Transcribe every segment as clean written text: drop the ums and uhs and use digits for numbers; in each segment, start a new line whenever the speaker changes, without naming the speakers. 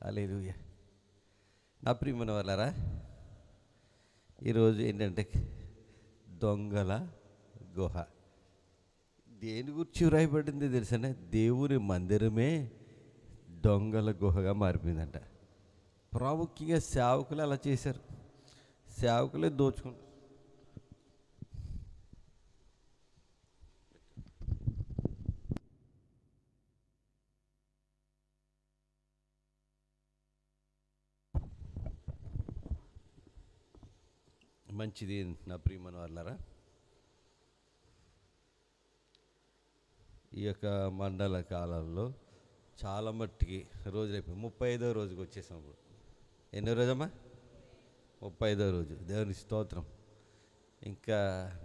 హల్లెలూయా. నా ప్రియమైన వాళ్ళారా, ఈరోజు ఏంటంటే దొంగల గుహ. దేని గురించి వ్రాయబడింది తెలుసనే? దేవుని మందిరమే దొంగల గుహగా మారిపోయిందంట. ప్రాముఖ్యంగా సేవకులు అలా చేశారు. సేవకులే దోచుకున్నారు. మంచిది. నా ప్రియమైన వాళ్ళారా, ఈ యొక్క మండల కాలంలో చాలా మట్టికి రోజులు అయిపోయి 35వ రోజుకి వచ్చేసాం. ఇప్పుడు ఎన్నో రోజమ్మా? 35వ రోజు. దేవుని స్తోత్రం. ఇంకా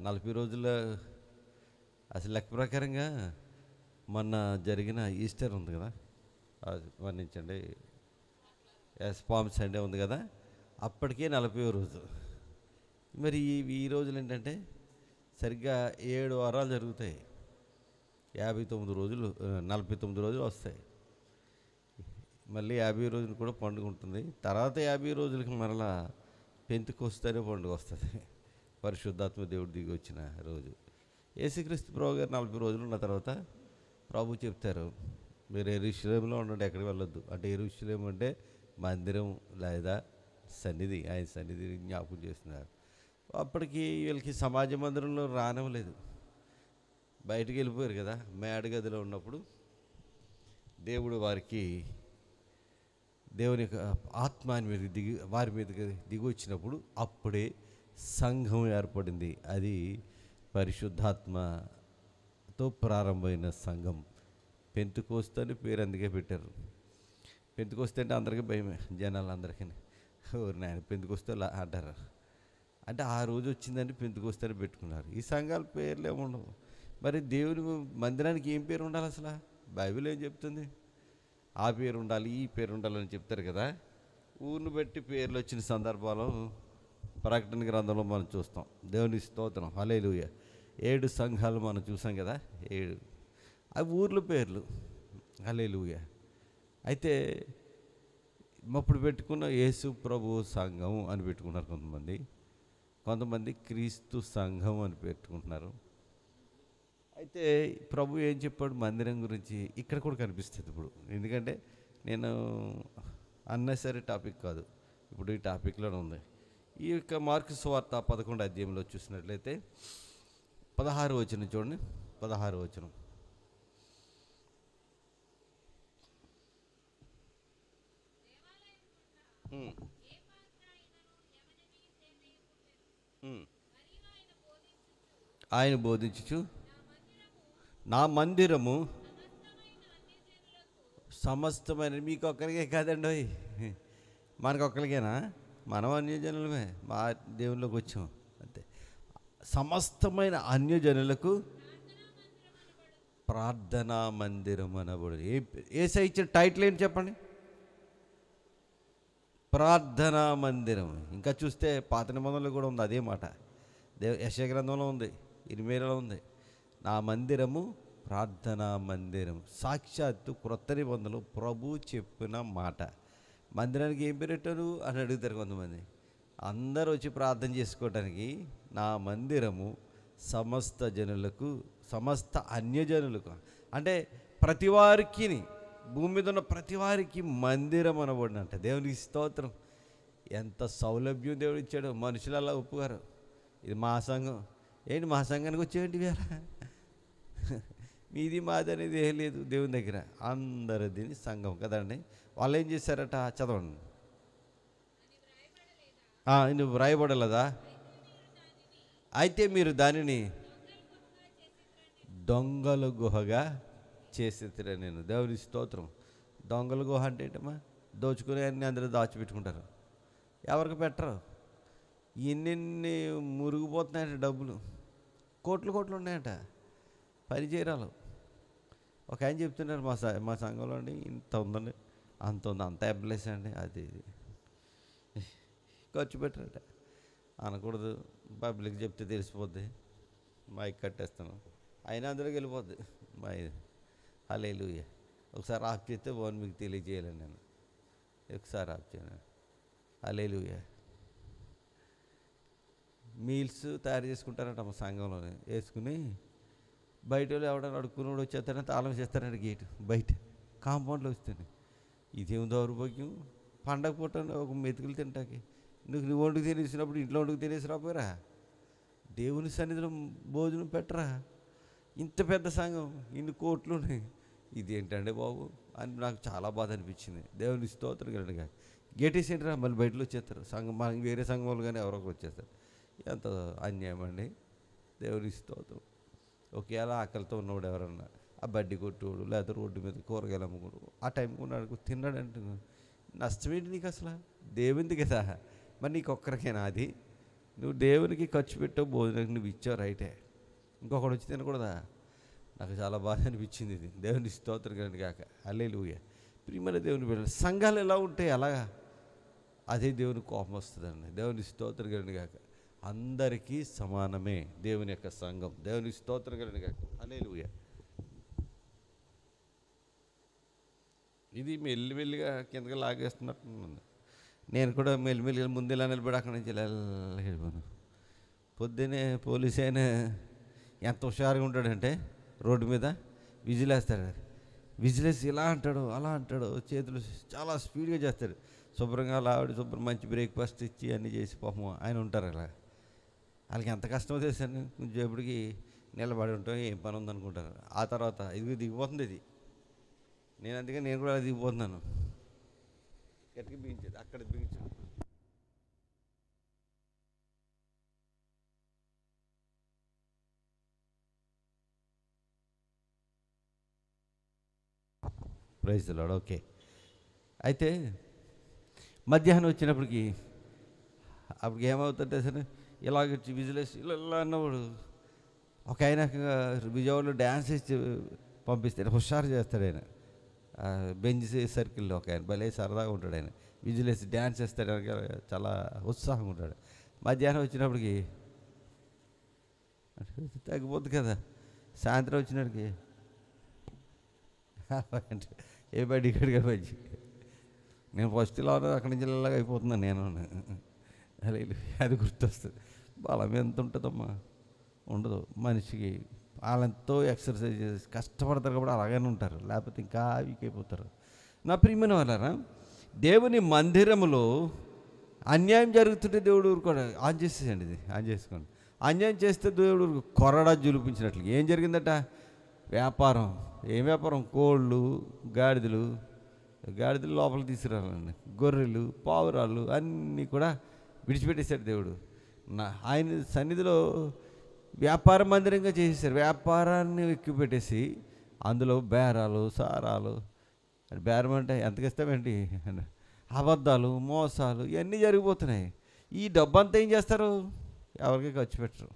40 రోజుల అసలు లెక్క ప్రకారంగా మొన్న జరిగిన ఈస్టర్ ఉంది కదా, వర్ణించండి, పామ్ సండే ఉంది కదా, అప్పటికే 40వ రోజు. మరి ఈ రోజులు ఏంటంటే సరిగ్గా 7 వారాలు జరుగుతాయి. 59 రోజులు, 49 రోజులు వస్తాయి. మళ్ళీ 50 రోజులు కూడా పండుగ ఉంటుంది. తర్వాత 50 రోజులకి మరలా పెంతెకొస్తేనే పండుగ వస్తుంది. పరిశుద్ధాత్మ దేవుడు దిగి వచ్చిన రోజు. యేసుక్రీస్తు ప్రభు గారు 40 రోజులు ఉన్న తర్వాత ప్రభు చెప్తారు, మీరు యెరూషలేములో ఉండండి, ఎక్కడికి వెళ్ళొద్దు. అంటే యెరూషలేము అంటే మందిరం లేదా సన్నిధి, ఆయన సన్నిధిని జ్ఞాపకం చేస్తున్నారు. అప్పటికి వీళ్ళకి సమాజ మందిరంలో రానివ్వలేదు. బయటికి వెళ్ళిపోయారు కదా. మేడగదిలో ఉన్నప్పుడు దేవుడు వారికి దేవుని యొక్క ఆత్మ మీద వారి మీదకి దిగి వచ్చినప్పుడు అప్పుడే సంఘం ఏర్పడింది. అది పరిశుద్ధాత్మతో ప్రారంభమైన సంఘం. పెంతెకొస్తు అని పేరు అందుకే పెట్టారు. పెంతెకొస్తు అంటే అందరికీ భయమే, జనాలందరికీ. నాయన పెంతెకొస్తు అంటారు. అంటే ఆ రోజు వచ్చిందని పెంతెకొస్తు అని పెట్టుకున్నారు. ఈ సంఘాల పేర్లు ఏముండవు. మరి దేవుని మందిరానికి ఏం పేరు ఉండాలి అసలు? బైబిల్ ఏం చెప్తుంది? ఆ పేరు ఉండాలి, ఈ పేరు ఉండాలని చెప్తారు కదా. ఊరిని బట్టి పేర్లు వచ్చిన సందర్భాలు ప్రకటన గ్రంథంలో మనం చూస్తాం. దేవుని స్తోత్రం. హల్లెలూయా. 7 సంఘాలు మనం చూసాం కదా, 7 అవి ఊర్ల పేర్లు. హల్లెలూయా. అయితే అప్పుడు పెట్టుకున్న యేసు ప్రభు సంఘం అని పెట్టుకున్నారు కొంతమంది క్రీస్తు సంఘం అని పెట్టుకుంటున్నారు. అయితే ప్రభు ఏం చెప్పాడు మందిరం గురించి ఇక్కడ కూడా కనిపిస్తుంది ఇప్పుడు. ఎందుకంటే నేను అన్నెసరీ టాపిక్ కాదు, ఇప్పుడు ఈ టాపిక్లోనే ఉంది. ఈ యొక్క మార్కు సువార్త 11వ అధ్యాయంలో చూసినట్లయితే 16వ వచనం చూడండి. 16వ వచనం. ఆయన బోధించుచు, నా మందిరము సమస్తమైన, మీకు ఒక్కరికే కాదండి, మనకొక్కరికేనా? మనం అన్యజనులమే, మా దేవుళ్ళకి వచ్చాం అంతే. సమస్తమైన అన్యజనులకు ప్రార్థనా మందిరం అనబడు. ఏసై ఇచ్చిన టైటిల్ ఏంటి చెప్పండి? ప్రార్థనా మందిరం. ఇంకా చూస్తే పాత నిబంధనలు కూడా ఉంది అదే మాట. యెషయా గ్రంథంలో ఉంది, ఇర్మీయాలో ఉంది. నా మందిరము ప్రార్థనా మందిరం. సాక్షాత్తు క్రొత్త నిబంధనలు ప్రభు చెప్పిన మాట. మందిరానికి ఏం పెట్టారు అని అడుగుతారు కొంతమంది. అందరూ వచ్చి ప్రార్థన చేసుకోవటానికి నా మందిరము సమస్త జనులకు, సమస్త అన్యజనులకు, అంటే ప్రతి వారికి, భూమి మీద ఉన్న ప్రతి వారికి మందిరం అనబడినంట. దేవునికి స్తోత్రం. ఎంత సౌలభ్యం దేవుడు ఇచ్చాడు. మనుషులు అలా ఒప్పుగారు. ఇది మా సంఘం. ఏంటి మా సంఘానికి వచ్చేయండి వేళ? మీది మాది అనేది ఏం లేదు దేవుని దగ్గర. అందరిది సంఘం కదండి. వాళ్ళు ఏం చేశారట? చదవండి. నువ్వు వ్రాయబడలేదా? అయితే మీరు దానిని దొంగల గుహగా చేసేదిరా నేను. దేవుని స్తోత్రం. దొంగల గుహ అంటే ఏంటమ్మా? దోచుకునే అన్ని అందరూ దాచిపెట్టుకుంటారు, ఎవరికి పెట్టరు. ఎన్నెన్ని మురిగిపోతున్నాయంట డబ్బులు, కోట్లు ఉన్నాయంట. పని చేయరాలు. ఒక ఆయన చెప్తున్నారు, మా సంఘంలో అండి ఇంత ఉందండి, అంత ఉంది, అంత ఎంప్లాయీస్ అండి, అది ఖర్చు పెట్టారట. అనకూడదు, పబ్లిక్ చెప్తే తెలిసిపోద్ది, మైక్ కట్టేస్తాను, అయినా అందరికి వెళ్ళిపోద్ది మై. హల్లెలూయా. ఒకసారి ఆఫ్ చేస్తే బాగుంది, మీకు తెలియజేయాలని నేను ఒకసారి ఆఫ్ చేయను. హల్లెలూయా. మీల్స్ తయారు చేసుకుంటారంట మా సంఘంలోనే. వేసుకుని బయట వాళ్ళు ఎవడన్నా అడుక్కుని వచ్చేస్తారని తాళం చేస్తారంట గేటు బయట కాంపౌండ్లో వస్తుంది. ఇదేం దౌర్భాగ్యం. పండగ పూట ఒక మెతుకులు తింటాకి నువ్వు వండుకు తినేసినప్పుడు ఇంట్లో వండుకు తినేసి రాపోయారా? దేవుని సన్నిధిలో భోజనం పెట్టరా? ఇంత పెద్ద సంఘం, ఇన్ని కోట్లు ఉన్నాయి, ఇదేంటండి బాబు అని నాకు చాలా బాధ అనిపించింది. దేవుని స్తోత్రం కనుక గేటేసేంటరా మళ్ళీ బయటలో వచ్చేస్తారు. సంఘం మనకి వేరే సంఘం వాళ్ళు కానీ ఎవరో ఒకరు వచ్చేస్తారు. ఎంత అన్యాయం అండి. దేవుని స్తోత్రం. ఒకేలా ఆకలితో ఉన్నవాడు ఎవరన్నా ఆ బడ్డీ కొట్టువాడు లేదా రోడ్డు మీద కూరగాయలు అమ్ముకోడు ఆ టైంకి ఉన్నాడు తిన్నాడంటే నష్టమేంటి నీకు అసలు? దేవునిది కదా. మరి నీకు ఒక్కరికైనా అది? నువ్వు దేవునికి ఖర్చు పెట్టావు, భోజనానికి నువ్వు ఇచ్చావు రైటే, ఇంకొకటి వచ్చి తినకూడదా? నాకు చాలా బాధ అనిపించింది ఇది. దేవుని స్తోత్రం కదండి కాక. హల్లెలూయా. ప్రియమైన దేవుని బిడ్డలు, సంఘాలు ఎలా ఉంటాయి అలాగా అదే దేవుని కోపం వస్తుందండి. దేవుని స్తోత్రం కదండి కాక. అందరికీ సమానమే దేవుని యొక్క సంఘం. దేవుని స్తోత్రం కదండి కాక. హల్లెలూయా. ఇది మెల్లిమెల్లిగా కిందకి లాగేస్తున్నట్టుంది. నేను కూడా మెల్లిమెల్లిగా ముందు ఇలా నిలబడి అక్కడి నుంచి ఇలా వెళ్ళిపోను. పొద్దున్నే పోలీసు అయినా ఎంత హుషారుగా ఉంటాడంటే రోడ్డు మీద విజిలేస్తాడు. విజిలేసి ఇలా అంటాడు అలా అంటాడు, చేతులు చాలా స్పీడ్గా చేస్తాడు. శుభ్రంగా ఆవిడ శుభ్రం మంచి బ్రేక్ఫాస్ట్ ఇచ్చి అన్నీ చేసి పాపం ఆయన ఉంటారు అలా. వాళ్ళకి ఎంత కష్టమో తెలుసండి. కొంచెం ఎప్పటికి నిలబడి ఉంటాం, ఏం పని ఉందనుకుంటారు. ఆ తర్వాత ఇది దిగిపోతుంది. ఇది నేను అందుకే నేను కూడా దిగిపోతున్నాను. ఎక్కడికి బిగించేది అక్కడ బిగించాను. Praise the Lord. ఓకే. అయితే మధ్యాహ్నం వచ్చినప్పటికి అప్పటికి ఏమవుతుంటే సరే ఇలాగ విజిలేసి ఇలా అన్నవాడు ఒక ఆయన విజయవాడలో డ్యాన్స్ వేసి పంపిస్తాడు, హుషారు చేస్తాడు ఆయన. బెంజ్ సర్కిల్లో ఒక ఆయన భలే సరదాగా ఉంటాడు ఆయన. విజిలేసి డ్యాన్స్ వేస్తాడు, చాలా ఉత్సాహంగా ఉంటాడు. మధ్యాహ్నం వచ్చినప్పటికి తగ్గిపోద్ది కదా. సాయంత్రం వచ్చినప్పటికి ఏ బయట ఇక్కడికి మంచి నేను ఫస్ట్ ఇలా అక్కడి నుంచి ఇలాగ అయిపోతున్నాను నేను. అది గుర్తొస్తుంది. బలం ఎంత ఉంటుందమ్మా? ఉండదు మనిషికి. వాళ్ళెంతో ఎక్సర్సైజ్ చేసి కష్టపడతారు కాబట్టి అలాగనే ఉంటారు, లేకపోతే ఇంకా వీక్ అయిపోతారు. నా ప్రియమైన వాళ్ళారా, దేవుని మందిరములో అన్యాయం జరుగుతుంటే దేవుడు ఊరుకోడు. ఆన్ చేసేసండి, ఇది ఆన్ చేసుకోండి. అన్యాయం చేస్తే దేవుడు కొరడా జులిపించినట్లు. ఏం జరిగిందట? వ్యాపారం. ఏం వ్యాపారం? కోళ్ళు, గాడిదలు లోపలికి తీసుకురాలండి, గొర్రెలు, పావురాళ్ళు అన్నీ కూడా విడిచిపెట్టేశాడు దేవుడు. ఆయన సన్నిధిలో వ్యాపార మందిరంగా చేసేసారు. వ్యాపారాన్ని ఎక్కుపెట్టేసి అందులో బేరాలు, సారాలు. బేరం అంటే ఎంతకి ఇస్తామేంటి, అబద్ధాలు, మోసాలు ఇవన్నీ జరిగిపోతున్నాయి. ఈ డబ్బంతా ఏం చేస్తారు? ఎవరికి ఖర్చు పెట్టరు.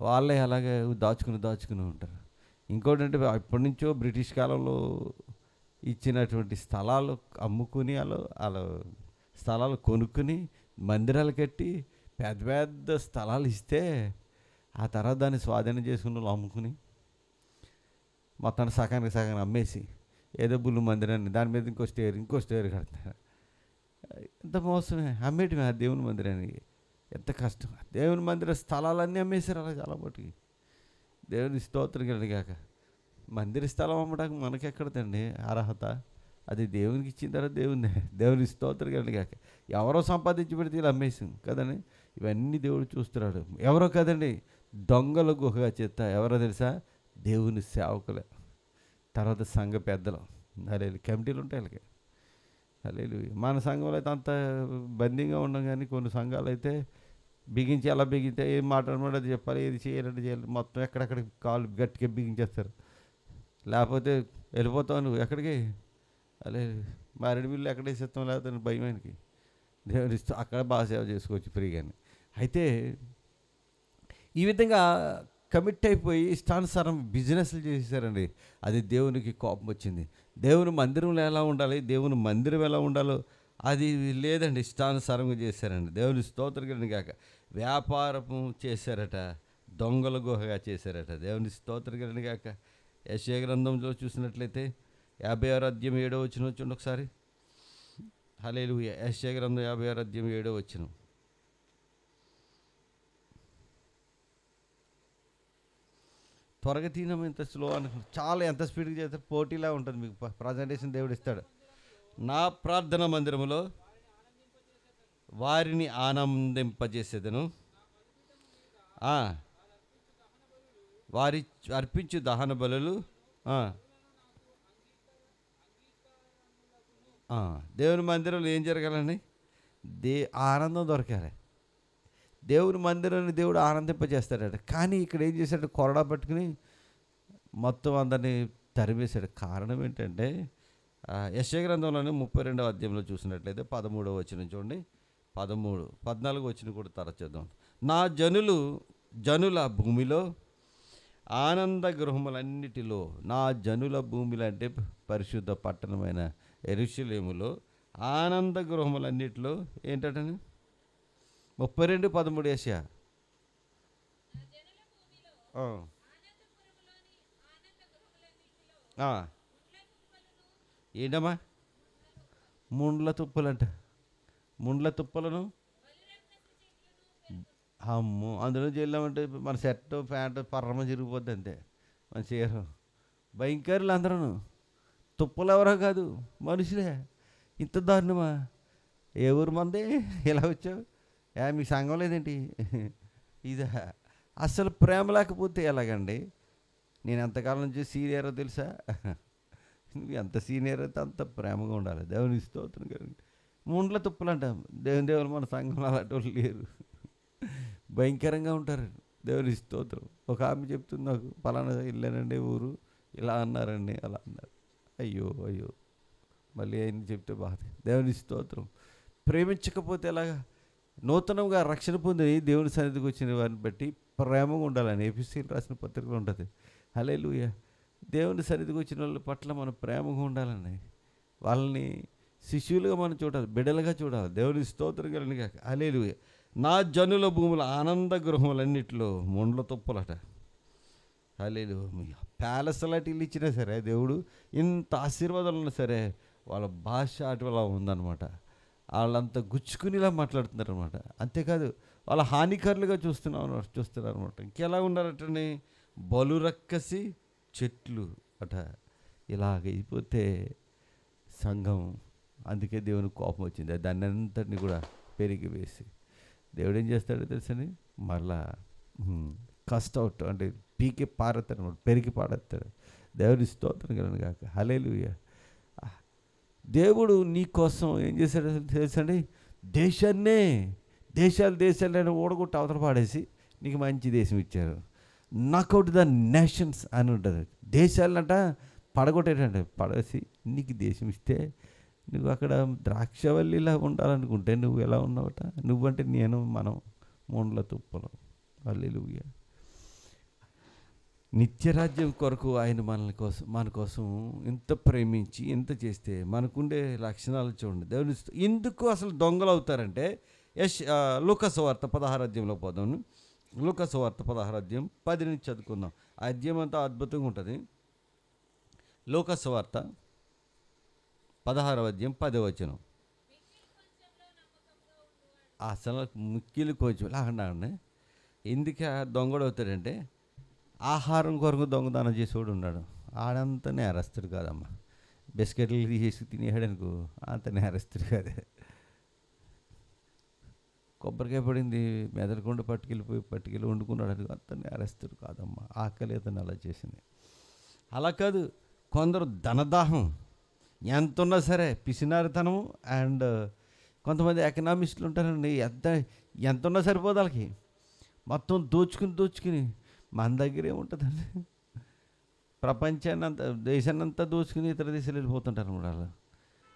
వాళ్ళే అలాగే దాచుకుని ఉంటారు. ఇంకోటి అంటే ఇప్పటి నుంచో బ్రిటిష్ కాలంలో ఇచ్చినటువంటి స్థలాలు అమ్ముకుని వాళ్ళ స్థలాలు కొనుక్కుని మందిరాలు కట్టి పెద్ద పెద్ద స్థలాలు ఇస్తే ఆ తర్వాత దాన్ని స్వాధీనం చేసుకున్న వాళ్ళు అమ్ముకుని మొత్తాన్ని సగానికి అమ్మేసి ఏదో బుల్లు మందిరాన్ని దాని మీద ఇంకో స్టేర్ కడతారు. ఎంత మోసమే. అమ్మేటిమే ఆ దేవుని మందిరానికి. ఎంత కష్టం. దేవుని మందిర స్థలాలన్నీ అమ్మేశారు అలా చాలా మటుకి. దేవుని స్తోత్రం కలిగాక. మందిర స్థలం అమ్మడానికి మనకెక్కడదండి అర్హత? అది దేవునికి ఇచ్చిన తర్వాత దేవుని స్తోత్రం కలిగాక. ఎవరో సంపాదించి పెడితే ఇలా అమ్మేసాం కదండి. ఇవన్నీ దేవుడు చూస్తున్నాడు. ఎవరో కదండి, దొంగల గుహగా చేత. ఎవరో తెలుసా? దేవుని సేవకులే, తర్వాత సంఘ పెద్దలు. అదే కమిటీలు ఉంటాయి వాళ్ళకి. అదే మన సంఘంలో అయితే అంత బందీగా ఉండం, కానీ కొన్ని సంఘాలు అయితే బిగించి అలా బిగితే ఏం మాట్లాడమంటే అది చెప్పాలి, ఏది చేయాలంటే చేయాలి. మొత్తం ఎక్కడెక్కడ కాలు గట్టిగా బిగించేస్తారు. లేకపోతే వెళ్ళిపోతావు నువ్వు ఎక్కడికి. అదే మారేడు బిల్లు ఎక్కడ వేసేస్తాం, లేకపోతే భయం ఆయనకి. దేవుని ఇష్టం, అక్కడ బాగా సేవ చేసుకోవచ్చు ఫ్రీగానే. అయితే ఈ విధంగా కమిట్ అయిపోయి ఇష్టానుసారం బిజినెస్లు చేసేసారండి. అది దేవునికి కోపం వచ్చింది. దేవుని మందిరంలో ఎలా ఉండాలి, దేవుని మందిరం ఎలా ఉండాలో అది లేదండి, ఇష్టానుసారంగా చేశారండి. దేవుని స్తోత్రం కాక. వ్యాపారము చేశారట, దొంగల గుహగా చేశారట. దేవుని స్తోత్రం కాక. యెషయా గ్రంథంలో చూసినట్లయితే 56 అధ్యాయం 7వ వచనం చూడండి ఒకసారి. హల్లెలూయా. యెషయా గ్రంథం 56 అధ్యాయం 7వ వచనం. త్వరగా తినము, ఇంత స్లో అనుకుంటు చాలా ఎంత స్పీడ్గా చేస్తే పోటీలా ఉంటుంది మీకు. ప్రజెంటేషన్ దేవుడు ఇస్తాడు. నా ప్రార్థన మందిరములో వారిని ఆనందింపజేసేదను. వారి అర్పించు దహన బలులు దేవుని మందిరంలో ఏం జరగాలని? ఆనందం దొరకాలి. దేవుని మందిరాన్ని దేవుడు ఆనందింపజేస్తాడట. కానీ ఇక్కడ ఏం చేశాడు? కొరడా పట్టుకుని మొత్తం అందరినీ తరిమేశాడు. కారణం ఏంటంటే యెషయా గ్రంథంలోనే 32వ అధ్యాయంలో చూసినట్లయితే 13వ వచనం చూడండి. 13, 14 వచనం కూడా తరచేద్దాం. నా జనుల భూమిలో ఆనంద గృహములన్నిటిలో, నా జనుల భూమిలో అంటే పరిశుద్ధ పట్టణమైన యెరూషలేములో ఆనంద గృహములన్నిటిలో ఏంటంటే 32:13 యెషయా. ఏంటమ్మా? ముండ్ల తుప్పలంట. ముండ్ల తుప్పలను అమ్మో, అందులో వెళ్ళామంటే మన షర్టు ప్యాంటు పర్రమ చిరిగిపోద్ది అంతే. మన చీర భయంకరులు అందరూ. తుప్పలు ఎవరో కాదు, మనుషులే. ఇంత దారుణమా? ఏ ఊరు మంది ఇలా వచ్చావు? మీ సంఘం లేదేంటి? ఇదా అసలు ప్రేమ లేకపోతే ఎలాగండి? నేను ఎంతకాలం నుంచి సీనియరో తెలుసా? నువ్వు ఎంత సీనియర్ అయితే అంత ప్రేమగా ఉండాలి. దేవుని స్తోత్రం కలిగి. ముండ్ల తుప్పలంట. దేవుని మన సంఘంలో అలాంటి వాళ్ళు లేరు. భయంకరంగా ఉంటారు. దేవుని స్తోత్రం. ఒక ఆమె చెప్తుంది నాకు, పలానా వెళ్ళానండి ఊరు, ఇలా అన్నారండి, అలా అన్నారు. అయ్యో అయ్యో, మళ్ళీ ఆయన చెప్తే బాధ. దేవుని స్తోత్రం. ప్రేమించకపోతే ఎలాగా? నూతనంగా రక్షణ పొంది దేవుని సన్నిధికి వచ్చిన వారిని బట్టి ప్రేమగా ఉండాలని ఎఫెసీయులకు రాసిన పత్రికలో ఉంటుంది. హల్లెలూయా. దేవుని సన్నిధికి వచ్చిన వాళ్ళ పట్ల మనం ప్రేమగా ఉండాలని, వాళ్ళని శిష్యులుగా మనం చూడాలి, బిడ్డలుగా చూడాలి. దేవుని స్తోత్రం కలిగిన. హల్లెలూయా. నా జనుల భూముల ఆనంద గృహములన్నిటిలో ముండ్ల తుప్పలట. హల్లెలూయా. ప్యాలెస్ లాంటి ఇల్లు ఇచ్చినా సరే, దేవుడు ఇంత ఆశీర్వాదాలు ఉన్నా సరే, వాళ్ళ భాష అటులా ఉందన్నమాట. వాళ్ళంతా గుచ్చుకునిలా మాట్లాడుతున్నారు అనమాట. అంతేకాదు, వాళ్ళ హానికరులుగా చూస్తున్నారు అనమాట. ఇంకెలా ఉన్నారటండి? బలురక్కసి చెట్లు అట. ఇలాగ అయిపోతే సంఘం, అందుకే దేవుని కోపం వచ్చింది. దాన్ని అంతటిని కూడా పెరిగి వేసి దేవుడు ఏం చేస్తాడో తెలుసని మళ్ళా కస్ట్ అవుట్ అంటే పీకి పారేస్తాడు అనమాట, పెరిగి పారేస్తాడు. దేవుని స్తోత్రం కలను కాక. హల్లెలూయా. దేవుడు నీ కోసం ఏం చేశాడో తెలుసండి? దేశాలని ఓడగొట్టి అవతల పాడేసి నీకు మంచి దేశం ఇచ్చారు. నాకౌట్ ద నేషన్స్ అని ఉంటుంది. దేశాలనంట పడగొట్టేటంటే పడేసి నీకు దేశం ఇస్తే నువ్వు అక్కడ ద్రాక్షవల్లిలా ఉండాలనుకుంటే నువ్వు ఎలా ఉన్నావట? నువ్వంటే నేను, మనం ముండ్ల తుప్పలం. హల్లెలూయా. నిత్యరాజ్యం కొరకు ఆయన మన కోసం ఇంత ప్రేమించి ఇంత చేస్తే మనకుండే లక్షణాలు చూడండి. దేవుని ఎందుకు అసలు దొంగలు అవుతారంటే లూకా సువార్త 16వ అధ్యాయంలో పోదాం. లూకా సువార్త 16వ అధ్యాయం 10 నుంచి చదువుకుందాం. ఆ అధ్యాయం అంతా అద్భుతంగా ఉంటుంది. లూకా సువార్త 16వ అధ్యాయం 10వ వచనం. అసలు మిక్కిలి కొంచెం లాగండి. ఎందుకు దొంగడు అవుతాడంటే, ఆహారం కొరకు దొంగదానం చేసేవాడు ఉన్నాడు. ఆడంతా నేరస్తుడు కాదమ్మా. బిస్కెట్లు తీసేసి తినేసాడు అనుకో, అంత నేరస్తుడు కాదే. కొబ్బరికాయ పడింది మెదలకుండా పట్టుకెళ్ళి వండుకున్నాడు అనుకో, అంత నేరస్తుడు కాదమ్మా. ఆకలి అతను అలా చేసింది. అలా కాదు, కొందరు ధనదాహం ఎంత ఉన్నా సరే, పిసినారితనం. అండ్ కొంతమంది ఎకనామిస్టులు ఉంటారండి, ఎంత ఉన్నా సరిపోదు వాళ్ళకి. మొత్తం దోచుకుని మన దగ్గర ఏముంటుందండి? ప్రపంచాన్ని అంతా, దేశాన్ని అంతా దోచుకుని ఇతర దేశాలు వెళ్ళిపోతుంటారు అన్నమాట. వాళ్ళు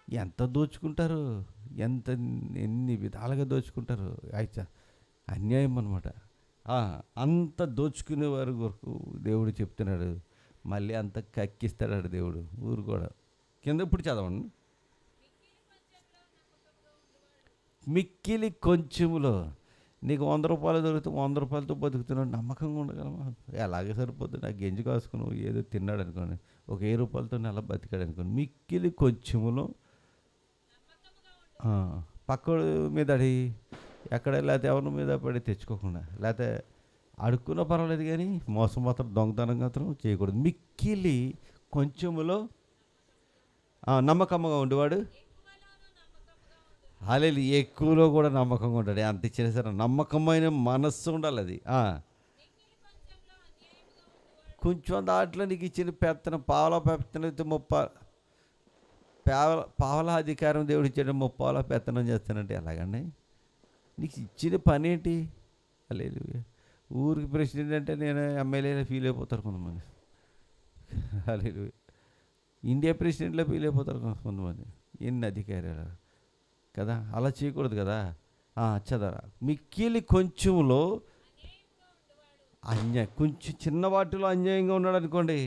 ఎంత దోచుకుంటారు, ఎన్ని విధాలుగా దోచుకుంటారు. అయితే అన్యాయం అన్నమాట. అంత దోచుకునే వారి వరకు దేవుడు చెప్తున్నాడు, మళ్ళీ అంత కక్కిస్తాడు దేవుడు. ఊరు కూడా కింద ఇప్పుడు చదవండి. మిక్కిలి కొంచెములో నీకు 100 రూపాయలు దొరికితే 100 రూపాయలతో బతుకుతున్నాడు, నమ్మకంగా ఉండగలమా? ఎలాగే సరిపోతుంది. నాకు గెంజి కాసుకుని ఏదో తిన్నాడు అనుకోండి, ఒక 1000 రూపాయలతో నెల బతికాడు అనుకోండి. మిక్కిలి కొంచెములో పక్కడు మీద అడి ఎక్కడ లేకపోతే ఎవరి మీద పడి తెచ్చుకోకుండా, లేకపోతే అడుక్కున్నా పర్వాలేదు కానీ మోసం మాత్రం దొంగతనం మాత్రం చేయకూడదు. మిక్కిలి కొంచెములో నమ్మకంగా ఉండేవాడు అలెలు ఎక్కువలో కూడా నమ్మకంగా ఉంటాడు. అంత ఇచ్చిన సరే నమ్మకమైన మనస్సు ఉండాలి. అది కొంచెం దాంట్లో నీకు ఇచ్చిన పెత్తనం పావలా పెత్తనం పావలా అధికారం దేవుడు ఇచ్చాడు, ముప్పావలా పెత్తనం చేస్తానంటే ఎలాగండి? నీకు ఇచ్చిన పని ఏంటి? లేదు ఊరికి ప్రెసిడెంట్ అంటే నేను ఎమ్మెల్యేలో ఫీల్ అయిపోతారు కొంతమంది. లేదు ఇండియా ప్రెసిడెంట్లో ఫీల్ అయిపోతారు కొంతమంది. ఎన్ని అధికారాలు కదా, అలా చేయకూడదు కదా. చదవరా, మిక్కిలి కొంచెంలో కొంచెం చిన్న వాటిలో అన్యాయంగా ఉన్నాడు అనుకోండి,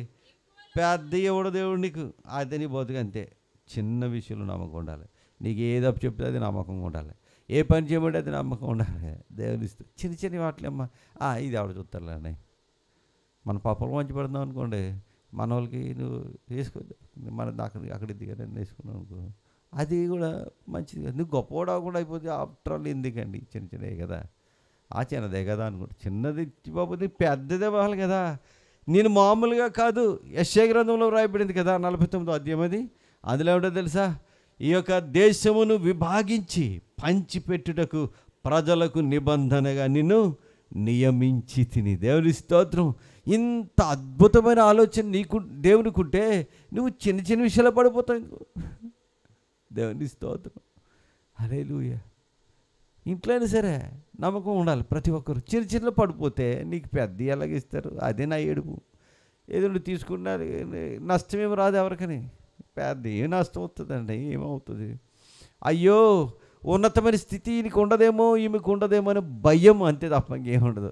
పెద్ద ఎవడు దేవుడు నీకు అదే నీ బతుకు అంతే. చిన్న విషయంలో నమ్మకం ఉండాలి. నీకు ఏదో చెప్తే అది నమ్మకంగా ఉండాలి. ఏ పని చేయమంటే అది నమ్మకం ఉండాలి. దేవుని ఇస్తూ చిన్న చిన్న వాటిలేమ్మా ఇది ఎవడ చూస్తారులే అని మన పాపలు మంచి పడుతున్నావు అనుకోండి, మన వాళ్ళకి నువ్వు వేసుకోవద్దు, మన అక్కడ దిగా వేసుకున్నావు అనుకో, అది కూడా మంచిది కదా. నువ్వు గొప్పవాడు కూడా అయిపోతే ఆఫ్టర్ ఆల్ ఎందుకండి, చిన్న చిన్నవి కదా, చిన్నదే కదా అనుకుంటా. చిన్నది ఇచ్చిపోతే పెద్దదే అవ్వాలి కదా. నేను మామూలుగా కాదు, యెషయా గ్రంథంలో రాయబడింది కదా 49వ అధ్యాయం, అది అందులో ఏమిటో తెలుసా? ఈ యొక్క దేశమును విభాగించి పంచిపెట్టుటకు ప్రజలకు నిబంధనగా నిన్ను నియమించి తిని. దేవుని స్తోత్రం. ఇంత అద్భుతమైన ఆలోచన నీకు దేవునికి ఉంటే నువ్వు చిన్న చిన్న విషయాలు పడిపోతావు. దేవుని స్తోత్రం. హల్లెలూయా. ఇంట్లో అయినా సరే నమ్మకం ఉండాలి ప్రతి ఒక్కరు. చిన్న చిన్న పడిపోతే నీకు పెద్ద ఎలాగిస్తారు? అదే నా ఏడుపు. ఏదో తీసుకున్నా నష్టమేమి రాదు ఎవరికని, పెద్ద ఏం నష్టం అవుతుందండి, ఏమవుతుంది? అయ్యో ఉన్నతమైన స్థితి ఈయనకి ఉండదేమో ఈమెకు ఉండదేమో అని భయం, అంతే తప్ప ఇంకేముండదు.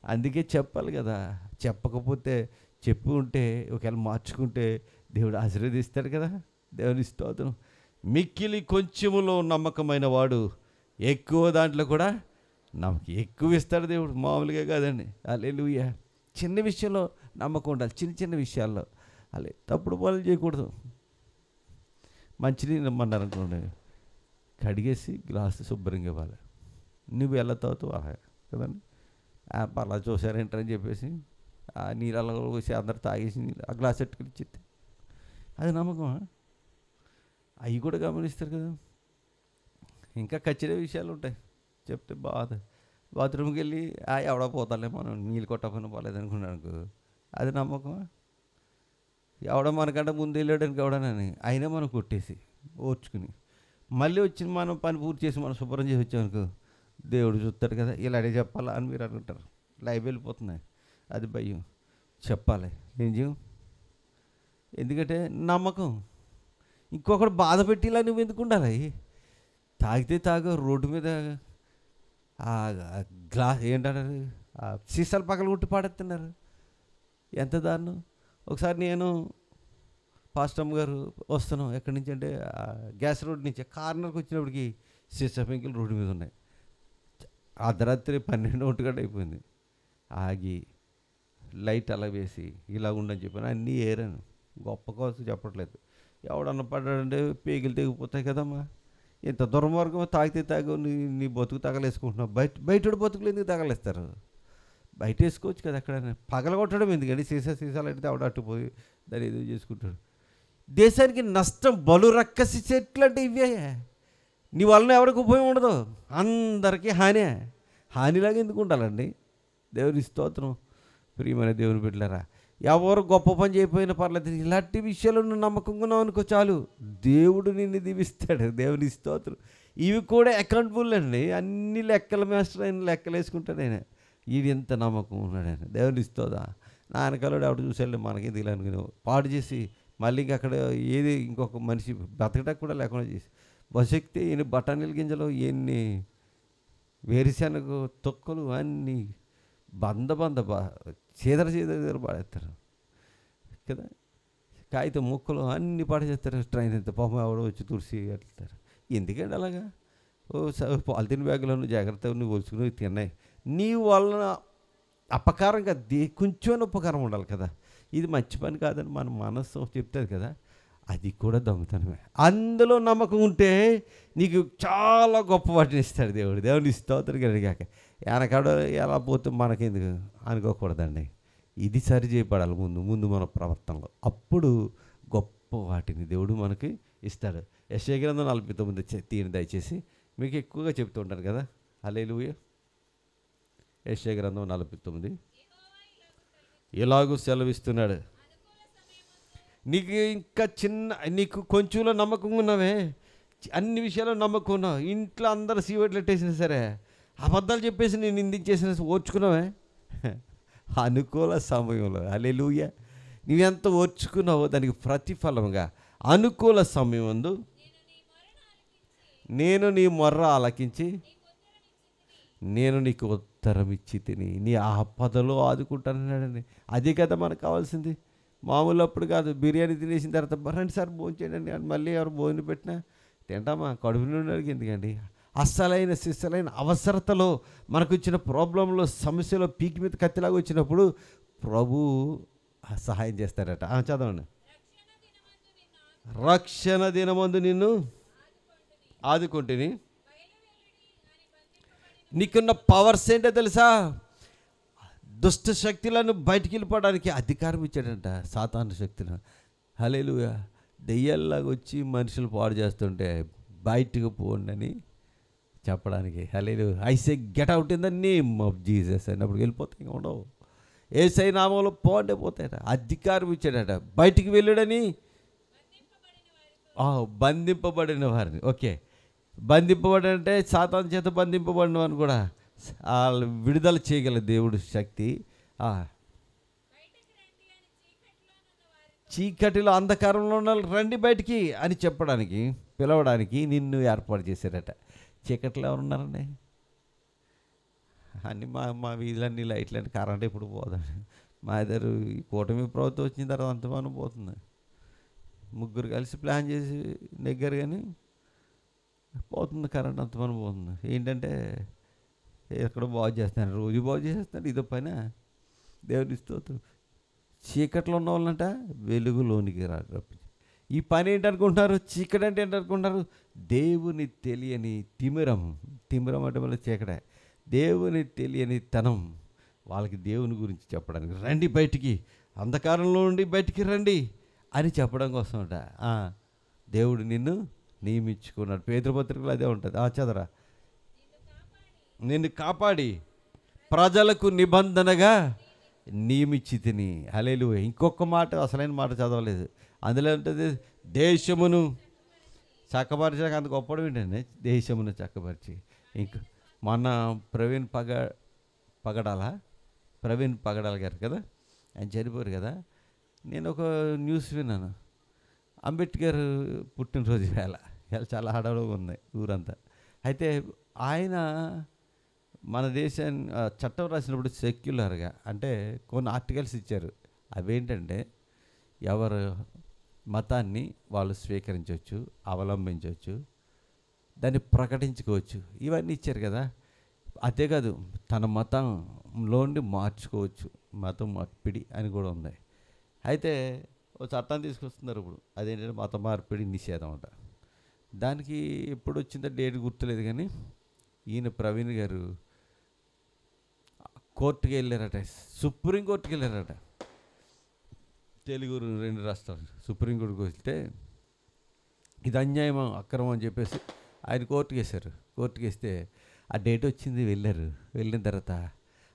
అందుకే చెప్పాలి కదా. చెప్పకపోతే చెప్పి ఉంటే ఒకవేళ మార్చుకుంటే దేవుడు ఆశీర్వదిస్తాడు కదా. దేవుని స్తోత్రం. మిక్కిలి కొంచెములో నమ్మకమైన వాడు ఎక్కువ దాంట్లో కూడా నమ్మకం ఎక్కువ ఇస్తాడు దేవుడు, మామూలుగా కాదండి. హల్లెలూయా. చిన్న విషయంలో నమ్మకం ఉండాలి. చిన్న చిన్న విషయాల్లో తప్పుడు పనులు చేయకూడదు. మంచినీళ్ళు ఇమ్మన్నారు అనుకోండి, కడిగేసి గ్లాసు శుభ్రంగా ఇవ్వాలి. నువ్వు ఎలా తాగుతావు అలాగే కదండి. అలా చూసారేంటని చెప్పేసి ఆ నీళ్ళు అలా పోసి అందరు తాగేసి నీళ్ళు ఆ గ్లాస్ ఎట్టుకుని ఇచ్చేది, అది నమ్మకమా? అవి కూడా గమనిస్తారు కదా. ఇంకా ఖచ్చిత విషయాలు ఉంటాయి చెప్తే బాధ. బాత్రూమ్కి వెళ్ళి ఎవడో పోతాలే మనం నీళ్ళు కొట్టకపోయినా పోలేదు అనుకున్నాను అనుకో, అది నమ్మకమా? ఎవడో మనకంటే ముందు వెళ్ళాడానికి ఎవడనని అయినా మనం కొట్టేసి ఓర్చుకుని మళ్ళీ వచ్చి మనం పని పూర్తి చేసి మనం శుభ్రం చేసి వచ్చామనుకో, దేవుడు చూస్తాడు కదా. ఇలాగే చెప్పాలా అని మీరు అనుకుంటారు. లైవ్ వెళ్ళిపోతున్నాయి, అది భయం. చెప్పాలి ఏం చేయం, ఎందుకంటే నమ్మకం. ఇంకొకటి బాధ పెట్టిలా నువ్వు ఎందుకు ఉండాలి? తాగితే రోడ్డు మీద గ్లాస్ ఏంటంటారు సీసాలు పక్కన కొట్టి పాడేస్తున్నారు, ఎంత దారుణం. ఒకసారి నేను పాస్టమ్ గారు వస్తున్నాం ఎక్కడి నుంచి అంటే గ్యాస్ రోడ్ నుంచి కార్నర్కి వచ్చినప్పటికి సీసా పెంకులు రోడ్డు మీద ఉన్నాయి. అర్ధరాత్రి 12 గంట అయిపోయింది. ఆగి లైట్ అలా వేసి ఇలా ఉండని చెప్పాను, అన్నీ ఏరాను. గొప్ప కోసం చెప్పట్లేదు. ఎవడన్నా పడ్డాడంటే పేగులు తెగిపోతాయి కదమ్మా. ఇంత దుర్మార్గం, తాగితే తాగు నీ బతుకు తగలేసుకుంటున్నావు. బయట బతుకులు ఎందుకు తగలేస్తారు? బయట వేసుకోవచ్చు కదా ఎక్కడైనా. పగలగొట్టడం ఎందుకండి? సీసాలు అయితే ఆవిడ అట్టుపోయి దాన్ని ఏదో చేసుకుంటాడు. దేశానికి నష్టం బలు రక్కసి చెట్లు అంటే ఇవే. నీ వలన ఎవరికి ఉపయోగం ఉండదు, అందరికీ హానిలాగా ఎందుకు ఉండాలండి? దేవుని స్తోత్రం. ప్రియమైన దేవుని బిడ్డలారా, ఎవరు గొప్ప పని చేయకపోయినా పర్లేదు, ఇలాంటి విషయాలు నువ్వు నమ్మకంగా ఉన్నావు అనుకో చాలు, దేవుడు నిన్ను దీవిస్తాడు. దేవుని స్తోత్రం. ఇవి కూడా అకౌంటబుల్ అండి. అన్ని లెక్కల మాస్టర్ అయిన లెక్కలు వేసుకుంటాడు ఆయన. ఇది ఎంత నమ్మకం ఉన్నాడు ఆయన. దేవుని ఇస్తుందా? నాన్నకాలుడు ఎవడు చూసాడు మనకి ఇది ఇలా అనుకుని పాడు చేసి మళ్ళీ ఇంక అక్కడ ఏది ఇంకొక మనిషి బతకడానికి కూడా లేకుండా చేసి బసెక్తే ఎన్ని బఠానీల గింజలు, ఎన్ని వేరుశనగ తొక్కలు అన్నీ చీదర పాడేస్తారు కదా. కాగితం ముక్కలు అన్నీ పాడేస్తారు. ట్రైన్ ఎంత పాపం ఎవడో వచ్చి తుడిసి వెళ్తారు. ఎందుకండి అలాగా? పాలిథిన్ బ్యాగులను జాగ్రత్తగా నువ్వు ఒలుచుకుని తిన్నాయి. నీ వలన అపకారంగా కొంచెం ఉపకారం ఉండాలి కదా. ఇది మంచి పని కాదని మన మనస్సు చెప్తుంది కదా. అది కూడా దొంగతనమే. అందులో నమ్మకం ఉంటే నీకు చాలా గొప్ప వాటిని ఇస్తాడు దేవుడు. దేవుని స్తోత్రం కలిగాక వెనకాడ ఎలా పోతే మనకెందుకు అనుకోకూడదండి. ఇది సరి చేయబడాలి ముందు మన ప్రవర్తనలో. అప్పుడు గొప్ప వాటిని దేవుడు మనకి ఇస్తాడు. యెషయా గ్రంథం 49 తీయండి దయచేసి. మీకు ఎక్కువగా చెప్తూ ఉంటాను కదా. హల్లెలూయా. యెషయా గ్రంథం 49 ఇలాగూ సెలవిస్తున్నాడు. నీకు ఇంకా నీకు కొంచెంలో నమ్మకం ఉన్నావే, అన్ని విషయాల్లో నమ్మకం ఉన్నావు. ఇంట్లో అందరూ సీవట్లు పెట్టేసినా సరే, అబద్ధాలు చెప్పేసి నేను నిందించేసిన ఓర్చుకున్నావే. అనుకూల సమయంలో హల్లెలూయా నీవెంత ఓర్చుకున్నావో దానికి ప్రతిఫలంగా అనుకూల సమయం అందు నేను నీ మొర్ర ఆలకించి నేను నీకు ఉత్తరం ఇచ్చి తిని నీ ఆపదలో ఆదుకుంటానన్నాడండి. అదే కదా మనకు కావాల్సింది. మామూలు అప్పుడు కాదు. బిర్యానీ తినేసిన తర్వాత రండి సార్ భోజనం చేయండి అని మళ్ళీ ఎవరు భోజనం పెట్టినా తింటామా? కడుపు నుండి ఎందుకండి? అస్సలైన సిస్సలైన అవసరతలో మనకు వచ్చిన ప్రాబ్లంలో సమస్యలో పీకి మీద కత్తిలాగా వచ్చినప్పుడు ప్రభు సహాయం చేస్తారట. చదవండి. రక్షణ దినమందు నిన్ను ఆదుకుంటుని. నీకున్న పవర్స్ ఏంటో తెలుసా? దుష్ట శక్తులను బయటికి వెళ్ళిపోవడానికి అధికారం ఇచ్చాడంట, సాతాను శక్తులను. హల్లెలూయా. దెయ్యాల్లాగా వచ్చి మనుషులు పాడు చేస్తుంటే బయటకు పోండి అని చెప్పడానికి. Hallelujah. I say get out in the name of Jesus అన్నప్పుడు వెళ్ళిపోతాయి. ఇంకా ఉండవు. యేసయ్య నామంలో పోండి పోతాయట. అధికారం ఇచ్చాడట. బయటికి వెళ్ళాడని బంధింపబడిన వారిని. ఓకే, బంధింపబడంటే సాతాను చేత బంధింపబడిన వారిని కూడా విడుదల చేయగల దేవుడు శక్తి. చీకటిలో అంధకారంలో ఉన్న రండి బయటికి అని చెప్పడానికి పిలవడానికి నిన్ను ఏర్పాటు చేశారట. చీకట్లో ఎవరున్నారండి? అన్నీ మా వీధులన్నీ లైట్లన్నీ కరెంట్ ఎప్పుడు పోదండి. మా ఇద్దరు ఈ కూటమి ప్రభుత్వం వచ్చిన తర్వాత అంతమానం పోతుంది. ముగ్గురు కలిసి ప్లాన్ చేసి నెగ్గారు కానీ పోతుంది కరెంట్, అంతమానం పోతుంది. ఏంటంటే ఎక్కడో బాగు చేస్తాను, రోజు బాగు చేసేస్తాను. ఇదో పైన దేవుని స్తోత్రం. చీకట్లో ఉన్న వాళ్ళంట వెలుగులోనికి రప్పించి ఈ పని ఏంటనుకుంటున్నారు? చీకటి అంటే ఏంటనుకుంటున్నారు? దేవుని తెలియని తిమిరం అంటే మళ్ళీ చీకటే. దేవుని తెలియని తనం వాళ్ళకి దేవుని గురించి చెప్పడానికి రండి బయటికి, అంధకారంలో నుండి బయటికి రండి అని చెప్పడం కోసమట దేవుడు నిన్ను నియమించుకున్నాడు. పేతురుపత్రికలో అదే ఉంటుంది. చదరా. నిన్ను కాపాడి ప్రజలకు నిబంధనగా నియమించి తిని. హల్లెలూయా. ఇంకొక మాట, అసలైన మాట చదవలేదు. అందులో ఉంటుంది దేశమును చక్కపరిచాక. అంత గొప్పడం ఏంటండి దేశమును చక్కపరిచి. ఇంక మొన్న ప్రవీణ్ పగడాల గారు కదా, ఆయన చనిపోయారు కదా. నేను ఒక న్యూస్ విన్నాను. అంబేద్కర్ పుట్టినరోజు వేళ చాలా హడావుడిగా ఉంది ఊరంతా. అయితే ఆయన మన దేశాన్ని చట్టం రాసినప్పుడు సెక్యులర్గా అంటే కొన్ని ఆర్టికల్స్ ఇచ్చారు. అవేంటంటే ఎవరు మతాన్ని వాళ్ళు స్వీకరించవచ్చు, అవలంబించవచ్చు, దాన్ని ప్రకటించుకోవచ్చు, ఇవన్నీ ఇచ్చారు కదా. అదే కాదు, తన మతంలోండి మార్చుకోవచ్చు, మతం మార్పిడి అని కూడా ఉంది. అయితే ఓ చట్టాన్ని తీసుకొస్తున్నారు ఇప్పుడు. అదేంటంటే మత మార్పిడి నిషేధం అంట. దానికి ఎప్పుడు వచ్చిందో డేట్ గుర్తులేదు కానీ ఈయన ప్రవీణ్ గారు కోర్టుకి వెళ్ళారట, సుప్రీంకోర్టుకి వెళ్ళారట. తెలుగు 2 రాష్ట్రాలు సుప్రీంకోర్టుకి వెళ్తే ఇది అన్యాయం అక్రమం అని చెప్పేసి ఆయన కోర్టుకి వేశారు. కోర్టుకి వేస్తే ఆ డేట్ వచ్చింది, వెళ్ళారు. వెళ్ళిన తర్వాత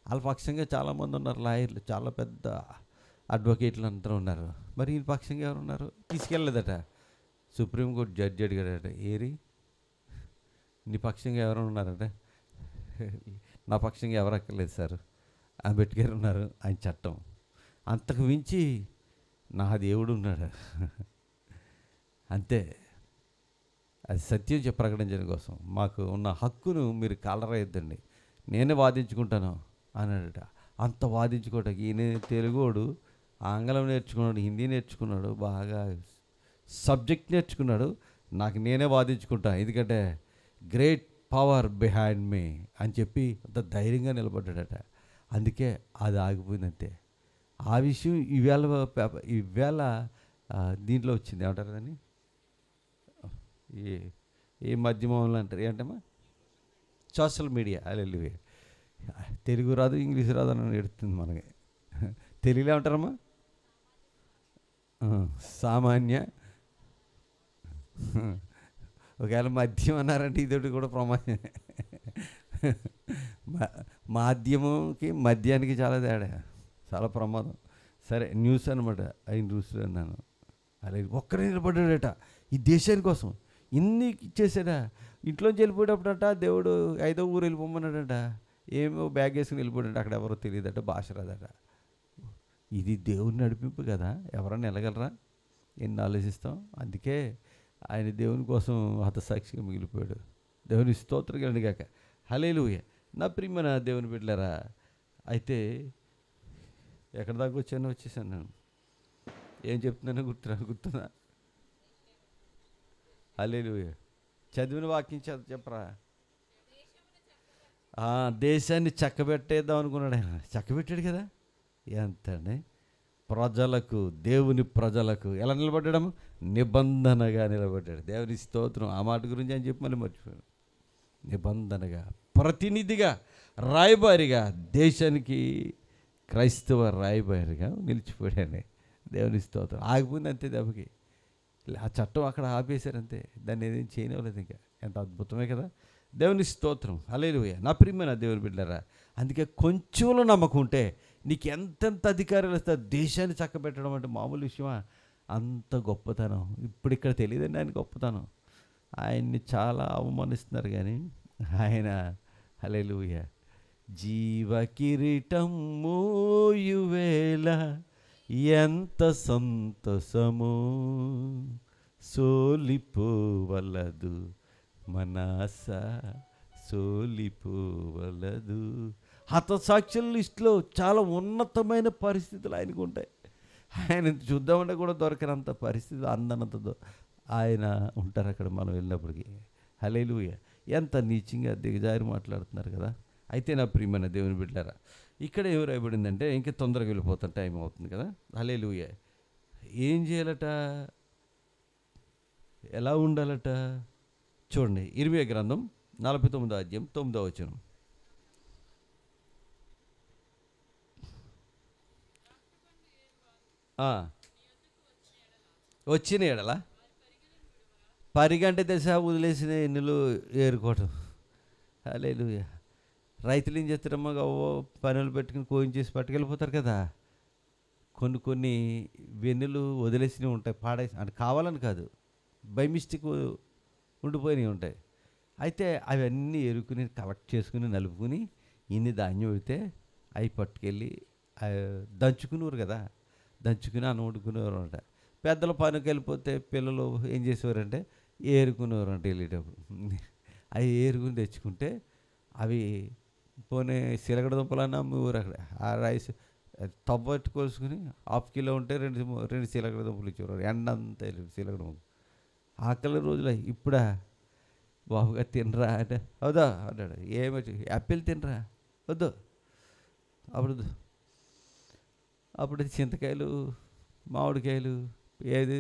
వాళ్ళ పక్షంగా చాలామంది ఉన్నారు, లాయర్లు, చాలా పెద్ద అడ్వకేట్లు అందరూ ఉన్నారు. మరి ఈ పక్షంగా ఎవరు ఉన్నారు? తీసుకెళ్ళలేదట. సుప్రీంకోర్టు జడ్జి అడిగాడట, ఏరి నీ పక్షంగా ఎవరు ఉన్నారట? నా పక్షంగా ఎవరు అక్కర్లేదు సార్, అంబేద్కర్ ఉన్నారు, ఆయన చట్టం. అంతకు మించి నా దేవుడు ఉన్నాడు. అంతే. అది సత్యం ప్రకటించడం కోసం మాకు ఉన్న హక్కును మీరు కాలరాయొద్దండి, నేనే వాదించుకుంటాను అన్నాడట. అంత వాదించుకోవటానికి ఈయన తెలుగోడు, ఆంగ్లం నేర్చుకున్నాడు, హిందీ నేర్చుకున్నాడు, బాగా సబ్జెక్ట్ నేర్చుకున్నాడు. నాకు నేనే వాదించుకుంటా, ఎందుకంటే గ్రేట్ పవర్ బిహైండ్ మీ అని చెప్పి అంత ధైర్యంగా నిలబడ్డాడట. అందుకే అది ఆగిపోయిందంతే. ఆ విషయం ఈవేళ దీంట్లో వచ్చింది, ఏమంటారు దాన్ని, ఏ ఏ మాధ్యమంలో అంటారు ఏంటమ్మా, సోషల్ మీడియా. హల్లెలూయా. తెలుగు రాదు ఇంగ్లీష్ రాదు అని ఎడుతుంది మనకి. తెలుగులో ఏమంటారమ్మా, సామాన్య. ఒకవేళ మద్యం అన్నారంటే ఇదొకటి కూడా ప్రమాదం. మాధ్యమంకి మద్యానికి చాలా తేడా, చాలా ప్రమాదం. సరే, న్యూస్ అనమాట. అవి న్యూస్లో అన్నాను. అలాగే ఒక్కడే నిలబడ్డాడట ఈ దేశాని కోసం, ఇన్ని ఇచ్చేసాడా. ఇంట్లోంచి వెళ్ళిపోయేటప్పుడట దేవుడు 5వ ఊరు వెళ్ళిపోమన్నాడట. ఏమో బ్యాగ్ వేసుకుని వెళ్ళిపోయాడట. అక్కడ ఎవరో తెలియదట, భాష రాదట. ఇది దేవుని నడిపింపు కదా, ఎవరన్నా వెళ్ళగలరా? ఎన్ని ఆలోచిస్తాం. అందుకే ఆయన దేవుని కోసం హతసాక్షిగా మిగిలిపోయాడు. దేవుని స్తోత్రం కలండి కాక. హల్లెలూయా. నా ప్రియమైన దేవుని బిడ్డలారా, అయితే ఎక్కడి దాకా వచ్చేసాను నేను, ఏం చెప్తున్నానో గుర్తుందా? హల్లెలూయా. చదివిన వాక్యం చెప్పరా. దేశాన్ని చక్కబెట్టేద్దాం అనుకున్నాడు ఆయన. చక్కబెట్టాడు కదా. ఎంతండి, ప్రజలకు, దేవుని ప్రజలకు ఎలా నిలబడ్డాము? నిబంధనగా నిలబడ్డాడు. దేవుని స్తోత్రం. ఆ మాట గురించి అని చెప్పి మళ్ళీ మర్చిపోయాడు. నిబంధనగా, ప్రతినిధిగా, రాయబారిగా, దేశానికి క్రైస్తవ రాయబారిగా నిలిచిపోయాడు. దేవుని స్తోత్రం. ఆగిపోయింది అంతే దెబ్బకి. ఆ చట్టం అక్కడ ఆపేశారు అంతే, దాన్ని ఏదేం చేయనివ్వలేదు. ఇంకా ఎంత అద్భుతమే కదా. దేవుని స్తోత్రం. హల్లెలూయా. నా ప్రియమైన దేవుని బిడ్డలారా, అందుకే కొంచెంలో నమ్మకం ఉంటే నీకు ఎంతెంత అధికారాలు ఇస్తారు. దేశాన్ని చక్కబెట్టడం అంటే మామూలు విషయమా? అంత గొప్పతనం ఇప్పుడు ఇక్కడ తెలియదండి. ఆయన గొప్పతనం. ఆయన్ని చాలా అవమానిస్తున్నారు కానీ ఆయన హల్లెలూయా. జీవ కిరీటం మోయువేళ ఎంత సంతోషము, సోలిపోవలదు మనస, సోలిపోవలదు. హతసాక్షుల లిస్టులో చాలా ఉన్నతమైన పరిస్థితులు ఆయనకు ఉంటాయి. ఆయన చూద్దామంటే కూడా దొరకనంత పరిస్థితి, అందనంతతో ఆయన ఉంటారు అక్కడ మనం వెళ్ళినప్పటికీ. హల్లెలూయా. ఎంత నీచంగా దిగజారి మాట్లాడుతున్నారు కదా. అయితే నా ప్రియమైన దేవుని బిడ్డలారా, ఇక్కడ ఏం రాయబడిందంటే, ఇంకా తొందరగా వెళ్ళిపోతాం, టైం అవుతుంది కదా. హల్లెలూయా. ఏం చేయాలట, ఎలా ఉండాలట చూడండి. ఇర్మియా గ్రంథం 49వ అధ్యాయం 9వ వచనం. వచ్చిన ఎడల పరిగంట దశ వదిలేసిన ఎన్నులు ఏరుకోవటం. హల్లెలూయా. రైతులు ఏం చేస్తారమ్మా, పనులు పెట్టుకుని కోయించేసి పట్టుకెళ్ళిపోతారు కదా. కొన్ని వెన్నులు వదిలేసినవి ఉంటాయి, పాడేసి, అంటే కావాలని కాదు, బై మిస్టేక్ ఉండిపోయినవి ఉంటాయి. అయితే అవన్నీ ఎరుకుని కలెక్ట్ చేసుకుని నలుపుకుని ఇన్ని ధాన్యం పెడితే అవి పట్టుకెళ్ళి దంచుకునేవారు కదా. దంచుకుని అన్నం వండుకునేవారు అంట. పెద్దల పనికి వెళ్ళిపోతే పిల్లలు ఏం చేసేవారంటే ఏరుకునేవారు అంట వెళ్ళేటప్పుడు. అవి ఏరుకుని తెచ్చుకుంటే అవి పోనీ సిలగడ దుంపలన్నా అమ్మేవారు అక్కడ. ఆ రైస్ తవ్వట్టు కోసుకుని హాఫ్ కిలో ఉంటే రెండు సిలగడ దుంపలు ఇచ్చేవారు. ఎండంతా సిలగడ దుంపలు. ఆకలి రోజులు. ఇప్పుడా బాబుగా తినరా అంటే వద్దా అన్నాడు. ఏమొచ్చి యాపిల్ తినరా, వద్దు. అప్పుడు చింతకాయలు, మామిడికాయలు, ఏది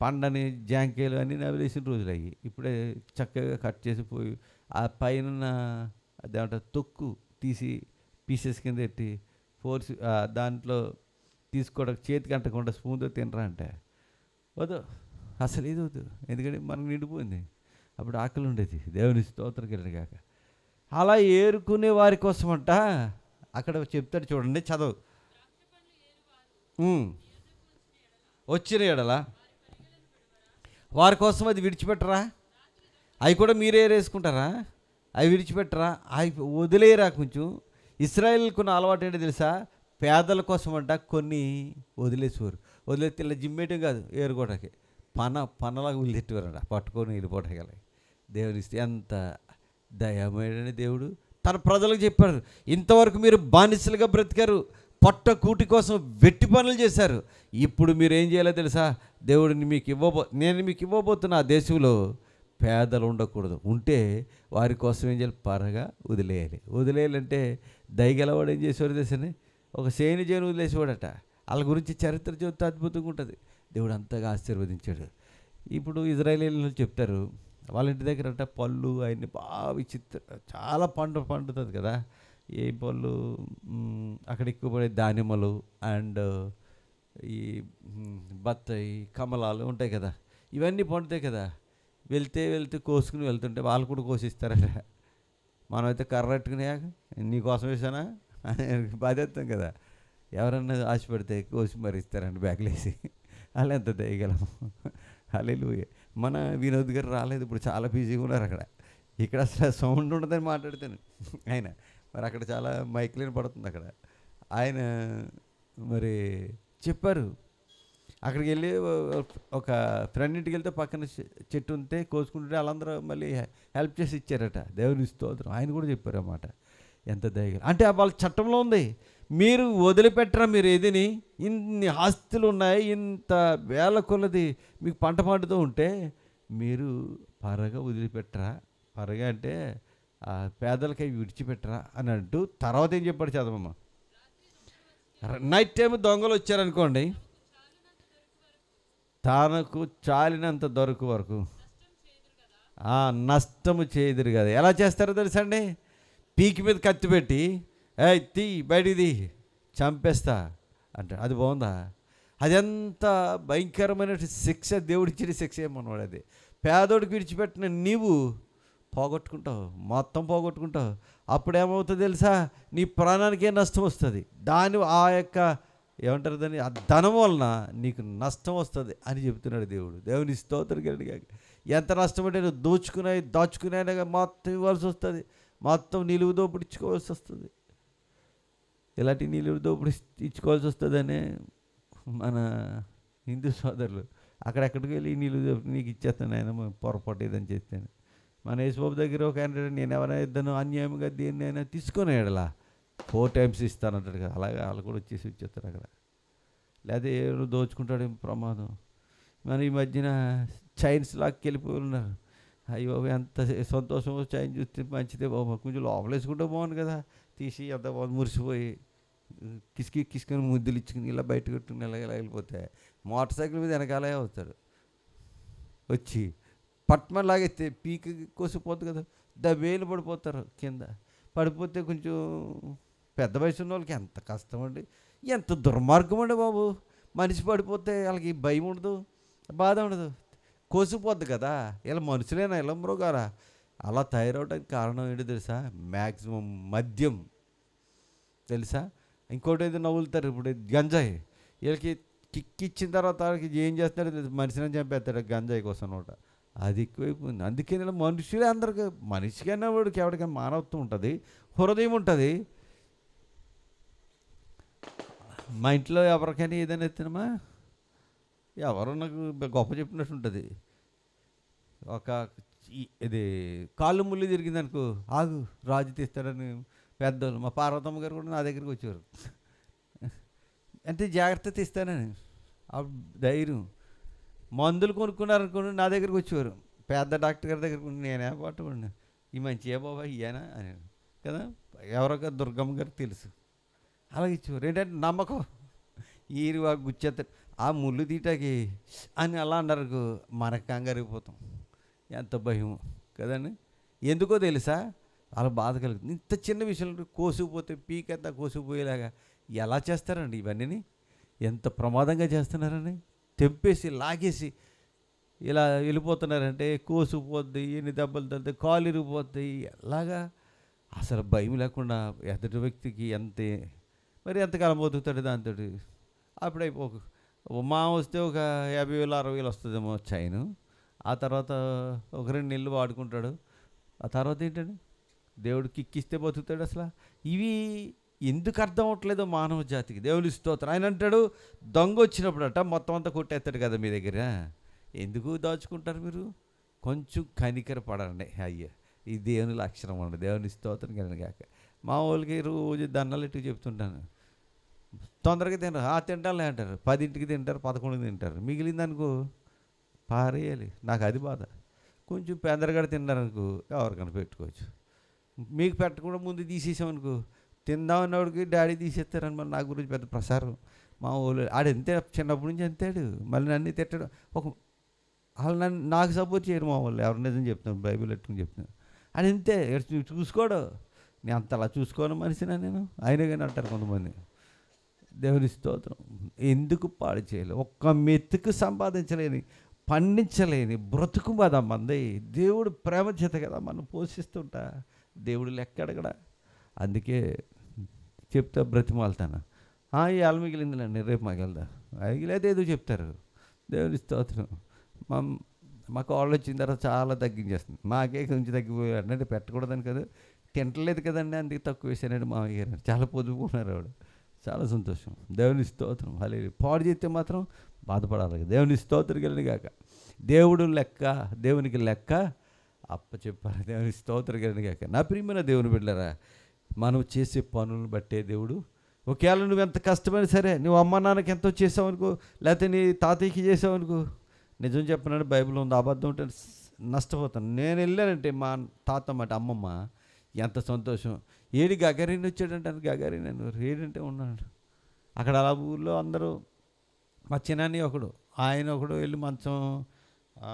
పండని జాంకాయలు అన్నీ నవ్వులేసిన రోజులు అయ్యి. ఇప్పుడే చక్కగా కట్ చేసి పోయి ఆ పైన అదేమంటారు తొక్కు తీసి పీసెస్ కింద పెట్టి ఫోర్స్ దాంట్లో తీసుకోవడం, చేతికి అంటకుండా స్పూన్తో తినరా అంటే వద్దు, అసలు ఇది వద్దు. ఎందుకంటే మనకు నిండిపోయింది. అప్పుడు ఆకలి ఉండేది. దేవుని స్తోత్రం కలిగిన కాక. అలా ఏరుకునే వారి కోసం అంట అక్కడ చెప్తాడు చూడండి, చదవు. వచ్చిన ఎడల వారి కోసం అది విడిచిపెట్టరా? అవి కూడా మీరే ఏరేసుకుంటారా? అవి విడిచిపెట్టరా? అవి వదిలేయరా? కొంచెం ఇశ్రాయేలుకున్న అలవాటు ఏంటో తెలుసా? పేదల కోసం అంట కొన్ని వదిలేసేవారు. వదిలేస్తే ఇలా జిమ్మేయటం కాదు, ఏరుకోవటానికి పనలాగా వదిలేట్టేవారంట, పట్టుకొని వెళ్ళిపోవటానికి. దేవుని ఎంత దయమేడని దేవుడు తన ప్రజలకు చెప్పారు, ఇంతవరకు మీరు బానిసలుగా బ్రతికారు, పొట్ట కూటి కోసం వెట్టి పనులు చేశారు. ఇప్పుడు మీరు ఏం చేయాలో తెలుసా? దేవుడిని నేను మీకు ఇవ్వబోతున్న ఆ దేశంలో పేదలు ఉండకూడదు. ఉంటే వారి కోసం ఏం చేయాలి? పరగా వదిలేయాలి. వదిలేయాలంటే దయగలవాడు ఏం చేసేవాడు తెలుసని, ఒక చేను వదిలేసేవాడట. వాళ్ళ గురించి చరిత్ర చూస్తే అద్భుతంగా ఉంటుంది. దేవుడు అంతగా ఆశీర్వదించాడు. ఇప్పుడు ఇజ్రాయేలీలు చెప్తారు, వాళ్ళ ఇంటి దగ్గర అంటే పళ్ళు అవన్నీ బాగా చాలా పండుతుంది కదా. ఏ పళ్ళు, అక్కడ ఎక్కువ పడే దానిమ్మలు అండ్ ఈ బత్తాయి, కమలాలు ఉంటాయి కదా, ఇవన్నీ పండుతాయి కదా. వెళ్తే కోసుకుని వెళ్తుంటే వాళ్ళు కూడా కోసిస్తారట. మనమైతే కర్రట్టుకునే నీకోసం వేసానా అని బాధేస్తాం కదా. ఎవరన్నా ఆశపడితే కోసి మరి ఇస్తారండి బ్యాగులు వేసి. అలా ఎంత దయగలము. హల్లెలూయా. మన వినోద్ గారు రాలేదు, ఇప్పుడు చాలా బిజీగా ఉన్నారు అక్కడ. ఇక్కడ అసలు సౌండ్ ఉండదని మాట్లాడుతాను ఆయన. మరి అక్కడ చాలా మైక్లేని పడుతుంది అక్కడ. ఆయన మరి చెప్పారు, అక్కడికి వెళ్ళి ఒక ఫ్రెండ్ ఇంటికి వెళ్తే పక్కన చెట్టు ఉంటే కోసుకుంటుంటే వాళ్ళందరూ మళ్ళీ హెల్ప్ చేసి ఇచ్చారట. దేవుని స్తోత్రం. ఆయన కూడా చెప్పారు అన్నమాట. ఎంత దయగల అంటే వాళ్ళ చట్టంలో ఉంది, మీరు వదిలిపెట్టరా, మీరు ఏదిని ఇన్ని ఆస్తులు ఉన్నాయి, ఇంత వేల కొలది మీకు పంట పండుతూ ఉంటే మీరు పరగా వదిలిపెట్టరా, పరగా అంటే పేదలకై విడిచిపెట్టరా అని అంటూ తర్వాత ఏం చెప్పాడు చదవమ్మ. నైట్ టైం దొంగలు వచ్చారనుకోండి, తనకు చాలినంత దొరకు వరకు నష్టము చేయదురు కదా. ఎలా చేస్తారో తెలుసండి, పీకి మీద కత్తి పెట్టి తీ బయటిది చంపేస్తా అంటే అది బాగుందా? అదెంత భయంకరమైన శిక్ష, దేవుడిచ్చిన శిక్ష ఏమన్నాడు. అది పేదోడికి విడిచిపెట్టిన నీవు పోగొట్టుకుంటావు, మొత్తం పోగొట్టుకుంటావు. అప్పుడేమవుతుంది తెలుసా, నీ ప్రాణానికే నష్టం వస్తుంది. ఆ యొక్క ఏమంటారు దాన్ని, ఆ ధనం వలన నీకు నష్టం వస్తుంది అని చెప్తున్నాడు దేవుడు. దేవుని స్తోత్రం కలిగి. ఎంత నష్టం అంటే నువ్వు దాచుకునే మొత్తం ఇవ్వాల్సి వస్తుంది, మొత్తం నిలువు దోపిడి ఇచ్చుకోవాల్సి వస్తుంది. ఇలాంటి నిలువు దోపిడి ఇచ్చుకోవాల్సి వస్తుందనే మన హిందూ సోదరులు అక్కడెక్కడికి వెళ్ళి నిలువు దోపిడి నీకు ఇచ్చేస్తాను ఆయన పొరపాటు ఏదని చేస్తాను. మన యేసుబాబు దగ్గర ఒక ఆయన, నేను ఎవరైనా ఇద్దను అన్యాయంగా దేన్నైనా తీసుకొని ఎడలా 4 times ఇస్తానంటాడు కదా. అలాగే వాళ్ళు కూడా వచ్చేసి ఇచ్చేస్తారు అక్కడ. లేదా ఎవరు దోచుకుంటాడు ప్రమాదం. మన ఈ మధ్యన చైన్స్ లాక్కి వెళ్ళిపోయి ఉన్నారు. అయ్యో ఎంత సంతోషం, చైన్ చూస్తే మంచిదే బాబు, కొంచెం లోపలేసుకుంటే బాగుంది కదా, తీసి ఎంత బాగుంది మురిసిపోయి కిసుకొని ముద్దులు ఇచ్చుకుని ఇలా బయట కొట్టుకుని ఇలా వెళ్ళిపోతే మోటార్ సైకిల్ మీద వెనకాలే అవుతాడు. వచ్చి పట్మన్ లాగైతే పీక్ కోసిపోతుంది కదా, దవేలు పడిపోతారు కింద. పడిపోతే కొంచెం పెద్ద వయసు ఉన్న వాళ్ళకి ఎంత కష్టం అండి, ఎంత దుర్మార్గం అండి బాబు. మనిషి పడిపోతే వాళ్ళకి భయం ఉండదు, బాధ ఉండదు, కోసిపోద్ది కదా. ఇలా మనుషులేనా, ఇలా మృగారా? అలా తయారవడానికి కారణం ఏంటో తెలుసా? మ్యాక్సిమం మద్యం తెలుసా. ఇంకోటి ఏదో నవ్వులుతారు ఇప్పుడు, గంజాయి. వీళ్ళకి కిక్ ఇచ్చిన తర్వాత వాళ్ళకి ఏం చేస్తాడో మనిషిని చంపేస్తాడు గంజాయి కోసం నోట. అది ఎక్కువైపోయింది. అందుకే మనుషులే అందరికీ, మనిషికైనా వాడికి ఎవరికైనా మానవత్వం ఉంటుంది, హృదయం ఉంటుంది. మా ఇంట్లో ఎవరికైనా ఏదైనా ఎత్తినమా ఎవరో నాకు గొప్ప చెప్పినట్టు ఉంటుంది. ఇది కాళ్ళు ముళ్ళు తిరిగింది అనుకో, ఆగు రాజు తీస్తాడని పెద్దోళ్ళు, మా పార్వతమ్మ గారు కూడా నా దగ్గరికి వచ్చేవారు. అంటే జాగ్రత్త తీస్తానని ఆ ధైర్యం. మందులు కొనుక్కున్నారనుకోండి నా దగ్గరికి వచ్చేవారు, పెద్ద డాక్టర్ గారి దగ్గర నేనే పట్టుకోండి ఈ మంచి ఏ బాబా ఇయ్యానా అని కదా. ఎవరొక దుర్గమ్మ గారికి తెలుసు, అలాగే ఇచ్చేవారు. ఏంటంటే నమ్మకం, ఈ గుచ్చేస్తాడు ఆ ముళ్ళు తీటాకి అని అలా అన్నారు. మనకు కంగారిపోతాం, ఎంత భయం కదండి. ఎందుకో తెలుసా, అలా బాధ కలుగుతుంది. ఇంత చిన్న విషయంలో కోసుకుపోతే పీకెంత కోసుకుపోయేలాగా ఎలా చేస్తారండి ఇవన్నీ, ఎంత ప్రమాదంగా చేస్తున్నారని. తెంపేసి లాగేసి ఇలా వెళ్ళిపోతున్నారంటే కోసుకుపోద్ది, ఎన్ని దెబ్బలు తగ్గుతాయి, కాలు ఇరిగిపోద్ది. ఎలాగా అసలు భయం లేకుండా ఎదుటి వ్యక్తికి మరి ఎంతకాలం బతుకుతాడు దాంతో. అప్పుడైపోకు మా వస్తే ఒక 50,000 60,000 వస్తుందేమో చైను. ఆ తర్వాత ఒక 2 నెలలు వాడుకుంటాడు. ఆ తర్వాత ఏంటండి, దేవుడు కిక్కిస్తే బతుకుతాడు. అసలు ఇవి ఎందుకు అర్థం అవ్వట్లేదో మానవ జాతికి. దేవుని స్తోత్రం. ఆయన అంటాడు, దొంగ వచ్చినప్పుడట మొత్తం అంతా కొట్టేస్తాడు కదా మీ దగ్గర, ఎందుకు దాచుకుంటారు మీరు, కొంచెం కనికర పడండి. అయ్యా ఈ దేవుని లక్షణం అండి. దేవుని స్తోత్రం కనుక మా వాళ్ళకి రోజు దండాలు ఎట్టుకు చెప్తుంటాను, తొందరగా తినరు, తింటాలే అంటారు, 10ంటికి తింటారు, 11కి తింటారు, మిగిలిందనుకో పారేయాలి. నాకు అది బాధ. కొంచెం పెందరగడ తిన్నారనుకో ఎవరికైనా పెట్టుకోవచ్చు. మీకు పెట్టకుండా ముందు తీసేసామనుకో, తిందామన్నవాడికి డాడీ తీసేస్తారని మరి నా గురించి పెద్ద ప్రసారం. మా ఊళ్ళో ఆడు అంతే, చిన్నప్పటి నుంచి అంతాడు. మళ్ళీ నన్ను తిట్టడం. ఒక వాళ్ళు నాకు సపోర్ట్ చేయరు మా వాళ్ళు. ఎవరు నిజం చెప్తున్నాను, బైబిల్ పెట్టుకుని చెప్తున్నాను. అది అంతే, చూసుకోడు. నేను అంతలా చూసుకోను మనిషినా నేను, అయినా కానీ అంటారు కొంతమంది. దేవుని స్తోత్రం. ఎందుకు పాడు చేయలేదు? ఒక్క మెతుకు సంపాదించలేని, పండించలేని బ్రతుకు కదా మంది. దేవుడు ప్రేమ చేత కదా మనం పోషిస్తుంటా. దేవుడు లెక్క అడగడా? అందుకే చెప్తా, బ్రతిమాలుతాను. ఇవాళ మిగిలిందిలేండి, రేపు మాకు వెళ్దా మిగిలేదు ఏదో చెప్తారు. దేవుని స్తోత్రం. మా కాళ్ళు వచ్చిన తర్వాత చాలా తగ్గించేస్తుంది. మాకే కొంచెం తగ్గిపోయాడు అంటే పెట్టకూడదని కదా, తింటలేదు కదండి, అందుకే తక్కువ వేసానండి మామయ్య గారు. చాలా పొదుపుకున్నారు ఆవిడ. చాలా సంతోషం. దేవుని స్తోత్రం. అలా పాడు చేస్తే మాత్రం బాధపడాలి. దేవుని స్తోత్రం కలిగి కాక దేవుడు లెక్క, దేవునికి లెక్క చెప్పాలి. దేవుని స్తోత్రం కలిగి కాక. నా ప్రియమైన దేవుని బిడ్డలారా, మనం చేసే పనులను బట్టే దేవుడు, ఒకవేళ నువ్వు ఎంత కష్టమైనా సరే, నువ్వు అమ్మ నాన్నకి ఎంతో చేసావనుకో, లేకపోతే నీ తాతయ్యకి చేసావనుకో, నిజం చెప్పినాడు, బైబిల్ ఉంది, అబద్ధం ఉంటే నష్టపోతాను. నేను వెళ్ళానంటే మా తాత మాట అమ్మమ్మ ఎంత సంతోషం. ఏడి గగారిని వచ్చాడంటే, అది గగారిని అని ఏడంటే ఉన్నాడు అక్కడ. అలా ఊళ్ళో అందరూ, మా చిన్నాన్ని ఒకడు, ఆయన ఒకడు వెళ్ళి మంచం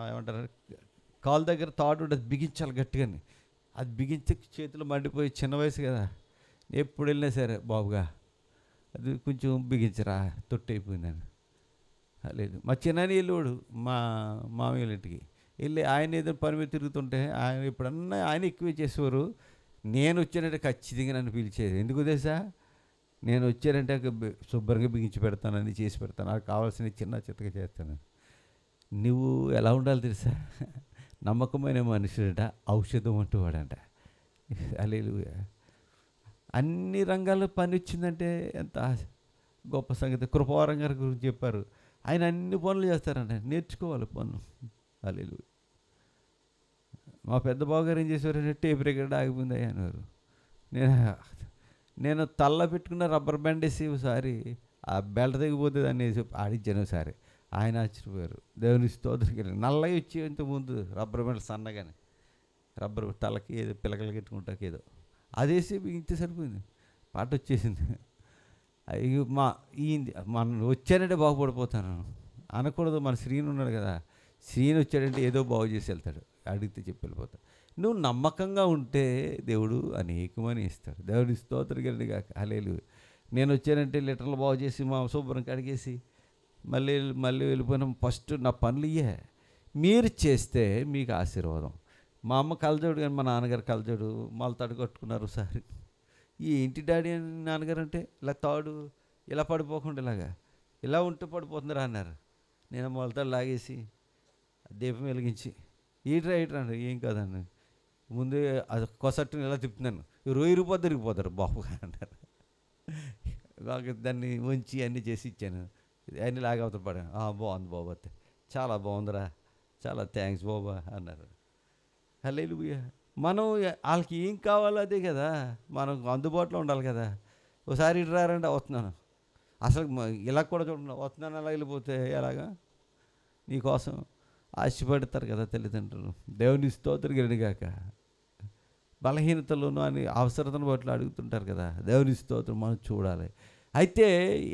ఏమంటారు, కాలు దగ్గర తాడు అది బిగించాలి గట్టిగాని. అది బిగించి చేతులు మండిపోయి, చిన్న వయసు కదా, ఎప్పుడు వెళ్ళినా సరే బాబుగా అది కొంచెం బిగించరా, తొట్టి అయిపోయిందని. లేదు, మా చిన్నాని వెళ్ళేవాడు మా మామయ్య ఇంటికి వెళ్ళి, ఆయన ఏదో పని మీద తిరుగుతుంటే ఆయన ఎప్పుడన్నా ఆయన ఎక్కువ చేసేవారు. నేను వచ్చానంటే ఖచ్చితంగా నన్ను పిలిచేది. ఎందుకు తెలుసా? నేను వచ్చానంటే శుభ్రంగా బిగించి పెడతానని, చేసి పెడతాను, నాకు కావాల్సిన చిన్న చిత్తగా చేస్తాను. నువ్వు ఎలా ఉండాలి తెలుసా? నమ్మకమైన మనుషుడంట, ఔషధం అంటూ వాడంట. హల్లెలూయా. అన్ని రంగాల్లో పని వచ్చిందంటే ఎంత గొప్ప సంగతి. కృపావరం గారి గురించి చెప్పారు. ఆయన అన్ని పనులు చేస్తారంట, నేర్చుకోవాలి పనులు. హల్లెలూయా. మా పెద్ద బావగారు ఏం చేసేవారంటే, టేప్ రికార్డ్ ఆగిపోయింది అనేవారు. నేను తల్ల పెట్టుకున్న రబ్బర్ బ్యాండ్ వేసి ఒకసారి ఆ బెల్ట్ తెగిపోతే దాన్ని వేసి ఆడించాను ఒకసారి. ఆయన ఆశ్చర్యపోయారు. దేవుని స్తోత్రం. నల్లగా వచ్చి ఇంతకుముందు రబ్బర్ బ్యాండ్ సన్నగానే, రబ్బర్ తలకి ఏదో పిల్లకలు కట్టుకుంటాకి ఏదో అదేసి ఇంత సరిపోయింది, పాట వచ్చేసింది. అయ్యో మనం వచ్చానంటే బాగుపడిపోతాను అనకూడదు. మన శ్రీను ఉన్నాడు కదా, శ్రీను వచ్చాడంటే ఏదో బాగు చేసి వెళ్తాడు, అడిగితే చెప్పి వెళ్ళిపోతాడు. నువ్వు నమ్మకంగా ఉంటే దేవుడు అనేకమని ఇస్తాడు. దేవుడి స్తోత్రం కలిగిన హల్లెలూయా. నేను వచ్చానంటే లీటర్లు బాగు చేసి మా శుభ్రం కడిగేసి మళ్ళీ వెళ్ళిపోయినాం. ఫస్ట్ నా పనులు ఇయ్యే. మీరు చేస్తే మీకు ఆశీర్వాదం. మా అమ్మ కలజోడు, కానీ మా నాన్నగారు కలజోడు మళ్ళీ తడు కట్టుకున్నారు ఒకసారి. ఏంటి డాడీ అని నాన్నగారు అంటే, ఇలా తాడు ఇలా పడిపోకుండా ఇలా ఉంటే పడిపోతుందిరా అన్నారు. నేను మొలతాడు లాగేసి దీపం వెలిగించి, ఈట్రా అంటే, ఏం కాదన్న, ముందే అది కొసట్టుని ఇలా తిప్పుతున్నాను, ఇరిగిపోతారు బాబు అన్నారు. దాన్ని ఉంచి అన్నీ చేసి ఇచ్చాను, అన్నీ లాగవుతా పడాను. బాగుంది బాబు, అయితే చాలా బాగుందిరా, చాలా థ్యాంక్స్ బాబా అన్నారు. హల్లెలూయా. మనం వాళ్ళకి ఏం కావాలో అదే కదా, మనం అందుబాటులో ఉండాలి కదా. ఒకసారి ఇటు రారంటే వస్తున్నాను, అసలు ఇలా కూడా చూడండి, వస్తున్నాను అలా వెళ్ళిపోతే ఎలాగా? నీకోసం ఆశపడతారు కదా తల్లిదండ్రులు. దేవుని స్తోత్రం గడిగాక. బలహీనతలోనూ అని అవసరతను బట్టి అడుగుతుంటారు కదా. దేవుని స్తోత్రం మనం చూడాలి. అయితే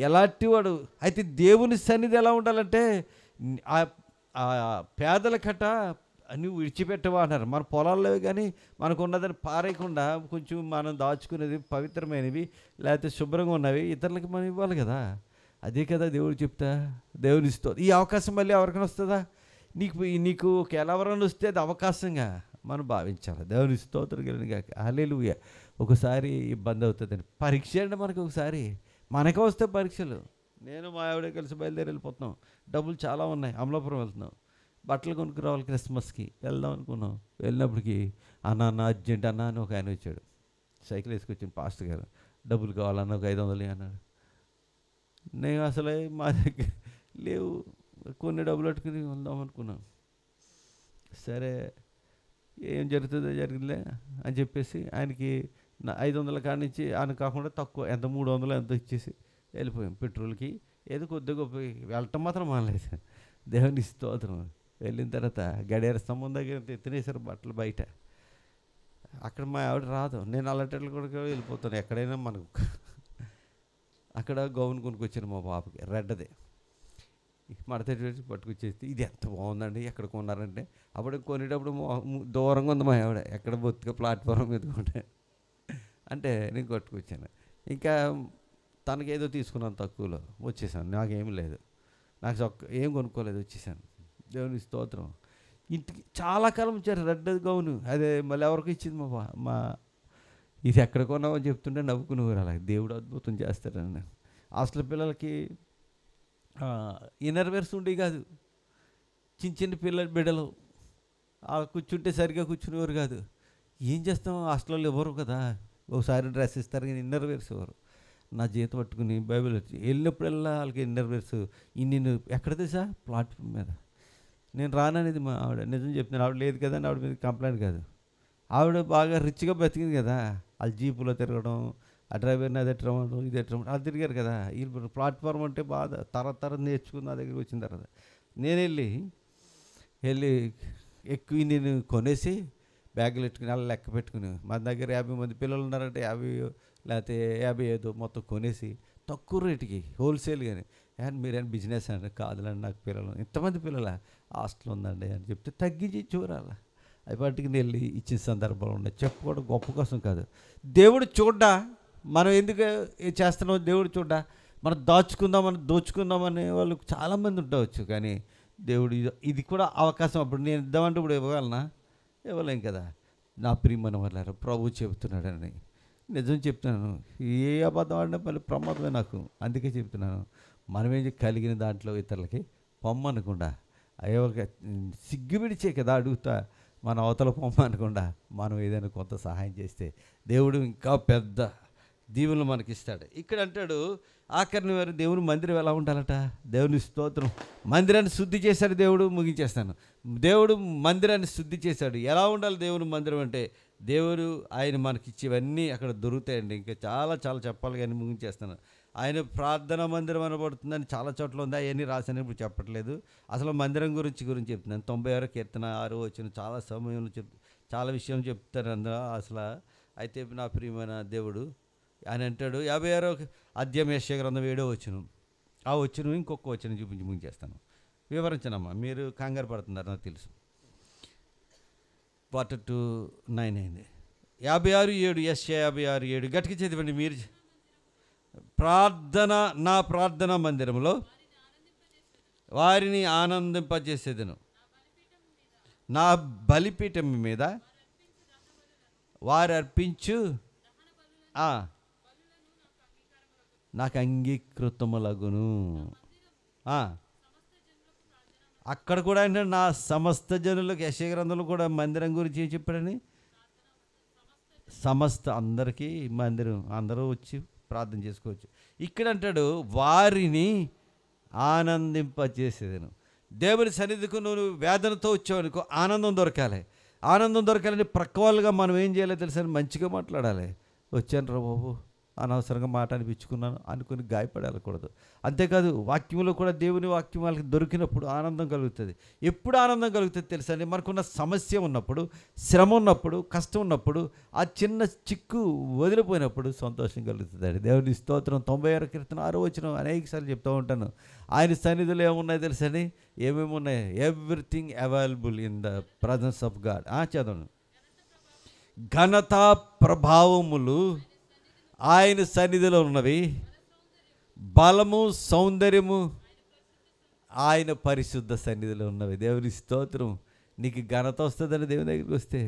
ఎలాంటి వాడు అయితే దేవుని సన్నిధి ఎలా ఉండాలంటే, పేదల కట్ట నువ్వు విడిచిపెట్టవా అన్నారు. మన పొలాల్లో కానీ మనకు ఉన్నదని పారేయకుండా కొంచెం మనం దాచుకునేది పవిత్రమైనవి, లేకపోతే శుభ్రంగా ఉన్నవి ఇతరులకి మనం ఇవ్వాలి కదా. అదే కదా దేవుడు చెప్తా. దేవుని స్తోత్రం. ఈ అవకాశం మళ్ళీ ఎవరికైనా వస్తుందా? నీకు ఎవరైనా వస్తే అది అవకాశంగా మనం భావించాలి. దేవుని స్తోత్రం కలిగిన హల్లెలూయా. ఒకసారి ఇబ్బంది అవుతుందండి. పరీక్ష అండి మనకు ఒకసారి, మనకే వస్తే పరీక్షలు. నేను మా ఆవిడ కలిసి బయలుదేరి వెళ్ళిపోతున్నాం. డబ్బులు చాలా ఉన్నాయి, అమలాపురం వెళ్తున్నాం. బట్టలు కొనుక్కురావాలి, క్రిస్మస్కి వెళ్దాం అనుకున్నాం. వెళ్ళినప్పటికీ అన్న అర్జెంట్ అన్న అని ఒక ఆయన వచ్చాడు, సైకిల్ వేసుకొచ్చిన పాస్టర్ గారు. డబ్బులు కావాలన్న ఒక 500 అన్నాడు. నేను అసలే మా దగ్గర లేవు, కొన్ని డబ్బులు పెట్టుకుని వెళ్దాం అనుకున్నాం. సరే ఏం జరుగుతుందో జరిగిందిలే అని చెప్పేసి ఆయనకి 500 కాడి నుంచి ఆయన కాకుండా తక్కువ ఎంత 300 ఎంతో ఇచ్చేసి వెళ్ళిపోయాం. పెట్రోల్కి ఏదో కొద్దిగా వెళ్ళటం మాత్రం మానలేదు. దేవుని స్తోత్రం. వెళ్ళిన తర్వాత గడియార స్తంభం దగ్గర ఎత్తినేసారు బట్టలు బయట. అక్కడ మా ఆవిడ రాదు, నేను అలాంటి కూడా వెళ్ళిపోతాను ఎక్కడైనా. మనకు అక్కడ గౌన్ కొనుక్కొచ్చాను మా పాపకి, రెడ్ది. మడత పట్టుకొచ్చేసి ఇది ఎంత బాగుందండి, ఎక్కడ కొన్నారంటే అప్పుడు కొనేటప్పుడు దూరంగా ఉంది మా ఆవిడ, ఎక్కడ బొత్తుగా ప్లాట్ఫారం మీద కొంటే అంటే నేను కొట్టుకొచ్చాను. ఇంకా తనకేదో తీసుకున్నాను తక్కువలో, వచ్చేసాను. నాకేమీ లేదు, నాకు ఏం కొనుక్కోలేదు, వచ్చేసాను. దేవుని స్తోత్రం. ఇంటికి చాలా కాలం వచ్చారు రెడ్ గౌను, అదే మళ్ళీ ఎవరికి ఇచ్చింది మా ఇది ఎక్కడ కొన్నామని చెప్తుంటే నవ్వుకునేవారు. అలా దేవుడు అద్భుతం చేస్తారని. అసలు పిల్లలకి ఇన్నర్ వేర్స్ ఉండేవి కాదు. చిన్న చిన్న బిడ్డలు కూర్చుంటే సరిగ్గా కూర్చునేవారు కాదు. ఏం చేస్తాం, హాస్టల్లో ఇవ్వరు కదా, ఒకసారి డ్రెస్ ఇస్తారు కానీ ఇన్నర్ వేర్స్ ఇవ్వరు. నా జీతం పట్టుకుని బైబిల్ వచ్చి వెళ్ళినప్పుడల్లా వాళ్ళకి ఇన్నర్ వేర్స్ నేను ఎక్కడ తెలుసా, ప్లాట్ఫామ్ మీద. నేను రాననేది మా ఆవిడ, నిజం చెప్తున్నాను. ఆవిడ లేదు కదా అని ఆవిడ మీద కంప్లైంట్ కాదు. ఆవిడ బాగా రిచ్గా బతికింది కదా, వాళ్ళు జీపులో తిరగడం, ఆ డ్రైవర్ని అది ఎట్టడం ఇది ఎట్టడం అది తిరిగారు కదా. వీళ్ళు ప్లాట్ఫామ్ అంటే బాగా తర నేర్చుకుని నా దగ్గరికి వచ్చిన తర్వాత నేను వెళ్ళి ఎక్కువ నేను కొనేసి బ్యాగులు పెట్టుకుని అలా లెక్క పెట్టుకుని, మన దగ్గర 50 మంది పిల్లలు ఉన్నారంటే 50 లేకపోతే 55 మొత్తం కొనేసి తక్కువ రేటుకి హోల్సేల్. కానీ మీరేం బిజినెస్ అంటే కాదులండి, నాకు పిల్లలు ఇంతమంది పిల్లల హాస్టల్ ఉందండి అని చెప్తే తగ్గించి చూడాలి. అవి పట్టుకుని వెళ్ళి ఇచ్చిన సందర్భాలు ఉన్నాయి. చెప్పుకోవడం గొప్ప కోసం కాదు, దేవుడు చూడ్డా మనం ఎందుకు చేస్తున్నాం, దేవుడు చూడ్డా మనం దాచుకుందామని దోచుకుందామనే వాళ్ళు చాలామంది ఉండవచ్చు. కానీ దేవుడు ఇది కూడా అవకాశం. అప్పుడు నేను ఇద్దామంటే ఇప్పుడు ఇవ్వగలనా, ఇవ్వలేం కదా. నా ప్రియమైన వాళ్ళారా, ప్రభు చెబుతున్నాడని నిజం చెప్తున్నాను. ఏ అబద్ధం ఆడినా మళ్ళీ ప్రమాదమే నాకు. అందుకే చెప్తున్నాను, మనమేం కలిగిన దాంట్లో ఇతరులకి పొమ్మనకుండా, అయ్యో సిగ్గు విడిచే కదా అడుగుతా, మన అవతల పొమ్మనకుండా మనం ఏదైనా కొంత సహాయం చేస్తే దేవుడు ఇంకా పెద్ద దీవులు మనకిస్తాడు. ఇక్కడ అంటాడు ఆఖరిని వారు దేవుని మందిరం ఎలా ఉండాలట, దేవుని స్తోత్రం. మందిరాన్ని శుద్ధి చేశాడు దేవుడు. ముగించేస్తాను. దేవుడు మందిరాన్ని శుద్ధి చేశాడు. ఎలా ఉండాలి దేవుని మందిరం అంటే, దేవుడు ఆయన మనకిచ్చేవన్నీ అక్కడ దొరుకుతాయండి. ఇంకా చాలా చాలా చెప్పాలి కానీ ముగించేస్తాను. ఆయన ప్రార్థనా మందిరం అనబడుతుందని చాలా చోట్ల ఉంది, అవన్నీ రాశాను, ఇప్పుడు చెప్పట్లేదు. అసలు మందిరం గురించి చెప్తున్నాను. 96 కీర్తన 6 వచ్చిన చాలా సమయంలో చాలా విషయం చెప్తారు అందులో అసలు. అయితే నా ప్రియమైన దేవుడు ఆయన అంటాడు, 56 అధ్యాయం యెషయా గ్రంథం 7వ వచనం, ఆ వచనం ఇంకొక వచనం చూపించి ముగించేస్తాను. వివరించనమ్మా, మీరు కంగారు పడుతున్నారు నాకు తెలుసు. 8:9 అయింది. 56:7 యెషయా 56:7 గట్టిగా చదివండి మీరు. నా ప్రార్థన మందిరంలో వారిని ఆనందింపజేసేదను, నా బలిపీఠం మీద వారు అర్పించు నాకు అంగీకృతములగును. అక్కడ కూడా అంటే నా సమస్త జనులకు, యెషయా గ్రంథంలో కూడా మందిరం గురించి ఏం చెప్పాడని, సమస్త అందరికీ మందిరం, అందరూ వచ్చి ప్రార్థన చేసుకోవచ్చు. ఇక్కడ అంటాడు వారిని ఆనందింపజేసేదను. దేవుని సన్నిధికి నువ్వు వేదనతో వచ్చావనుకో, ఆనందం దొరకాలి. ఆనందం దొరకాలని ప్రక్క వాళ్ళుగా మనం ఏం చేయాలో తెలుసని మంచిగా మాట్లాడాలి. వచ్చాను రా బాబు, అనవసరంగా మాట అనిపించుకున్నాను అనుకుని గాయపడకూడదు. అంతేకాదు వాక్యంలో కూడా దేవుని వాక్యం వాళ్ళకి దొరికినప్పుడు ఆనందం కలుగుతుంది. ఎప్పుడు ఆనందం కలుగుతుంది తెలుసండి, మనకున్న సమస్య ఉన్నప్పుడు, శ్రమ ఉన్నప్పుడు, కష్టం ఉన్నప్పుడు, ఆ చిన్న చిక్కు వదిలిపోయినప్పుడు సంతోషం కలుగుతుందండి. దేవుని స్తోత్రం. 96 కీర్తన 6వ వచనం అనేకసార్లు చెప్తూ ఉంటాను. ఆయన సన్నిధిలో ఏమున్నాయి తెలుసని, ఏమేమి ఉన్నాయి, everything available in the presence of God. చదవను. ఘనత ప్రభావములు ఆయన సన్నిధిలో ఉన్నవి, బలము సౌందర్యము ఆయన పరిశుద్ధ సన్నిధిలో ఉన్నవి. దేవుని స్తోత్రం. నీకు ఘనత వస్తుందని దేవుని దగ్గరికి వస్తే,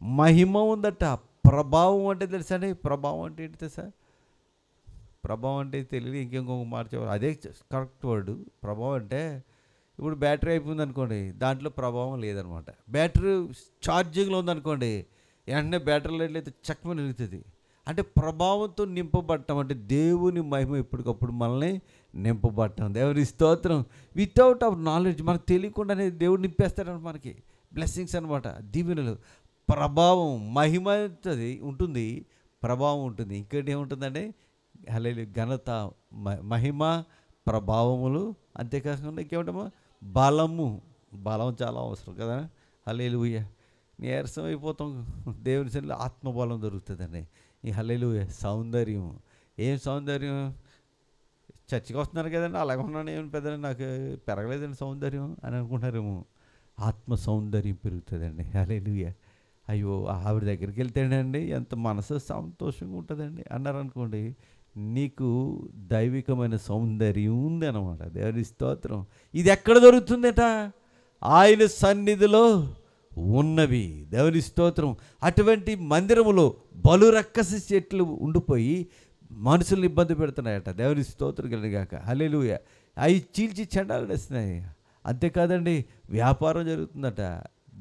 మహిమ ఉందట. ప్రభావం అంటే తెలుసండి, ప్రభావం అంటే ఏంటి తెలుసా, ప్రభావం అంటే తెలియదు, ఇంకొక మాట చెప్పాలి, అదే కరెక్ట్ వర్డ్. ప్రభావం అంటే ఇప్పుడు బ్యాటరీ అయిపోయింది అనుకోండి, దాంట్లో ప్రభావం లేదనమాట. బ్యాటరీ ఛార్జింగ్లో ఉందనుకోండి, వెంటనే బ్యాటరీ లైట్లు అయితే చక్కమని వెలుగుతుంది. అంటే ప్రభావంతో నింపబడటం అంటే దేవుని మహిమ ఎప్పటికప్పుడు మనల్ని నింపబడటం. దేవుని స్తోత్రం. వితౌట్ అవర్ నాలెడ్జ్ మనకు తెలియకుండానే దేవుడు నింపేస్తాడని మనకి బ్లెస్సింగ్స్ అనమాట, దీవెనలు. ప్రభావం, మహిమ ఉంటుంది, ప్రభావం ఉంటుంది. ఇంకోటి ఏముంటుందంటే హల్లెలూయా, ఘనత, మహిమ, ప్రభావములు. అంతేకాకుండా ఇంకేమిటమ్మా, బలం చాలా అవసరం కదా. హల్లెలూయా. నీరసం అయిపోతాం, దేవుని సన్నిధిలో ఆత్మబలం దొరుకుతుందండి. ఈ హల్లెలూయా. సౌందర్యం, ఏం సౌందర్యం, చర్చికి వస్తున్నారు కదండి, అలాగే ఉన్నాను, ఏమి పెద్ద నాకు పెరగలేదండి సౌందర్యం అని అనుకుంటారేమో. ఆత్మ సౌందర్యం పెరుగుతుందండి. హల్లెలూయా. అయ్యో, ఆవిడ దగ్గరికి వెళ్తేనండి ఎంత మనసు సంతోషంగా ఉంటుందండి అన్నారనుకోండి, నీకు దైవికమైన సౌందర్యం ఉంది అనమాట. దేవుని స్తోత్రం. ఇది ఎక్కడ దొరుకుతుందట? ఆయన సన్నిధిలో ఉన్నవి. దేవుని స్తోత్రం. అటువంటి మందిరములో బలు రక్కస చెట్లు ఉండిపోయి మనుషుల్ని ఇబ్బంది పెడుతున్నాయట. దేవుని స్తోత్రం కలిగాక. హల్లెలూయా. అవి చీల్చి చెండాలు వేస్తున్నాయి. అంతేకాదండి, వ్యాపారం జరుగుతుందట.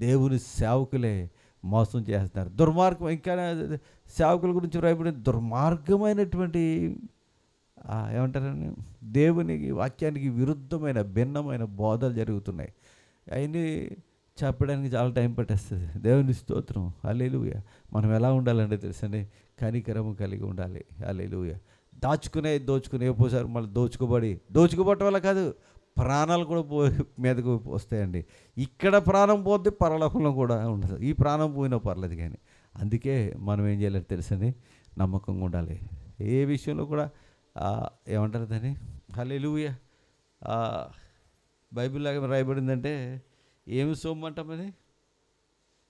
దేవుని సేవకులే మోసం చేస్తున్నారు. దుర్మార్గం, ఇంకా సేవకుల గురించి రాయబడిన దుర్మార్గమైనటువంటి ఏమంటారండి, దేవునికి వాక్యానికి విరుద్ధమైన భిన్నమైన బోధలు జరుగుతున్నాయి. అవన్నీ చెప్పడానికి చాలా టైం పట్టేస్తుంది. దేవుని స్తోత్రం. హల్లెలూయా. మనం ఎలా ఉండాలంటే తెలుసండి, కనికరము కలిగి ఉండాలి. హల్లెలూయా. దోచుకునే పోసారు మళ్ళీ దోచుకోబట్టం వల్ల కాదు, ప్రాణాలు కూడా మీదకు వస్తాయండి. ఇక్కడ ప్రాణం పోతే పరలోకంలో కూడా ఉండదు. ఈ ప్రాణం పోయినా పర్లేదు, కానీ అందుకే మనం ఏం చేయాలంటే తెలుసండి, నమ్మకంగా ఉండాలి. ఏ విషయంలో కూడా ఏమంటారు దాన్ని, హల్లెలూయా, బైబిల్లో రాయబడిందంటే ఏమి సొమ్ము అంటాం అది,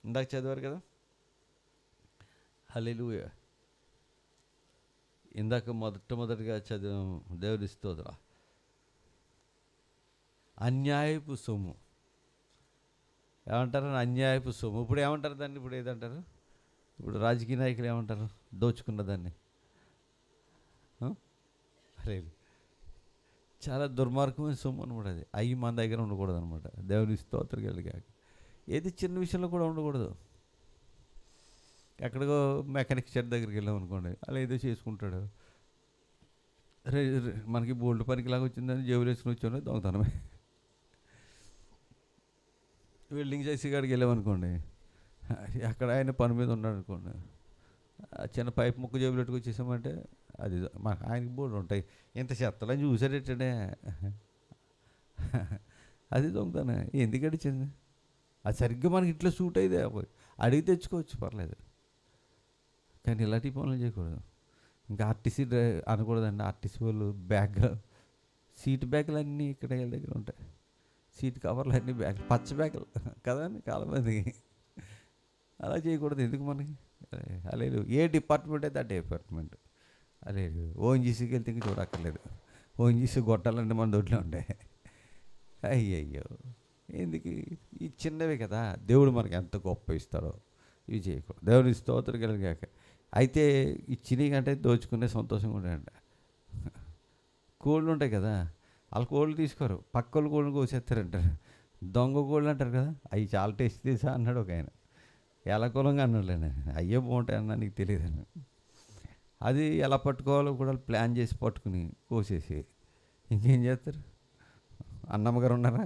ఇందాక చదివారు కదా. హల్లెలూయా. ఇందాక మొదటిగా చదివాం. దేవుని స్తోత్రం. అన్యాయపు సొమ్ము ఏమంటారు? అన్యాయపు సొమ్ము. ఇప్పుడు ఏమంటారు దాన్ని? ఇప్పుడు ఏదంటారు? ఇప్పుడు రాజకీయ నాయకులు ఏమంటారు? దోచుకున్న దాన్ని. లేదు, చాలా దుర్మార్గమైన సొమ్ము అనమాట అది. అవి మన దగ్గర ఉండకూడదు అనమాట. దేవుని స్తోత్రం కలిగాక. ఏది చిన్న విషయంలో కూడా ఉండకూడదు. ఎక్కడికో మెకానిక్ షెడ్ దగ్గరికి వెళ్ళాం అనుకోండి, అలా ఏదో చేసుకుంటాడు. మనకి బోల్డ్ పనికిలాగా వచ్చిందని జేబులు వేసుకుని వచ్చాను, దొంగతనమే. వెల్డింగ్ చేసి కాడికి వెళ్ళామనుకోండి, అక్కడ ఆయన పని మీద ఉన్నాడు అనుకోండి, చిన్న పైప్ ముక్క జేబులు పెట్టుకు వచ్చేసామంటే అది ఆయనకి బోల్డ్ ఉంటాయి. ఇంత చెత్తలని చూసారేటండే, అది దొంగతనం. ఎందుకు అడిచింది? అది సరిగ్గా మనకి ఇట్లా సూట్ అయితే అడిగి తెచ్చుకోవచ్చు, పర్లేదు. కానీ ఇలాంటి పనులు చేయకూడదు. ఇంకా ఆర్టీసీ అనకూడదండి. ఆర్టీసీ వాళ్ళు బ్యాగ్, సీట్ బ్యాగులు అన్నీ ఇక్కడ వీళ్ళ దగ్గర ఉంటాయి. సీట్ కవర్లు అన్నీ బ్యాగ్, పచ్చ బ్యాగులు కదండి చాలామందికి. అలా చేయకూడదు. ఎందుకు మనకి? అలేదు, ఏ డిపార్ట్మెంట్ అయితే ఆ డిపార్ట్మెంట్. అలేదు, ఓఎన్జీసీకి వెళ్తే ఇంక చూడక్కర్లేదు. ఓఎన్జీసీ గొట్టాలంటే మన దొడ్లో ఉంటాయి. అయ్యయ్యో, ఎందుకు? ఈ చిన్నవే కదా దేవుడు మనకి ఎంత గొప్ప ఇస్తారో ఇవి చేయకూడదు. దేవుని స్తోత్రం కలిగాక. అయితే ఈ చిని కంటే దోచుకునే సంతోషంగా ఉంటాయంట. కోళ్ళు ఉంటాయి కదా, వాళ్ళ కోళ్ళు తీసుకోరు, పక్క వాళ్ళు కోళ్ళని కోసేస్తారంటారు. దొంగ కోళ్ళు అంటారు కదా, అవి చాలా టేస్ట్ తీసా అన్నాడు ఒక ఆయన. ఎలా కులంగా అన్నాడులేండి. అయ్యే బాగుంటాయి అన్నా, నీకు తెలియదని. అది ఎలా పట్టుకోవాలో కూడా ప్లాన్ చేసి పట్టుకుని కోసేసి ఇంకేం చేస్తారు? అన్నమ్మ గారు ఉన్నారా?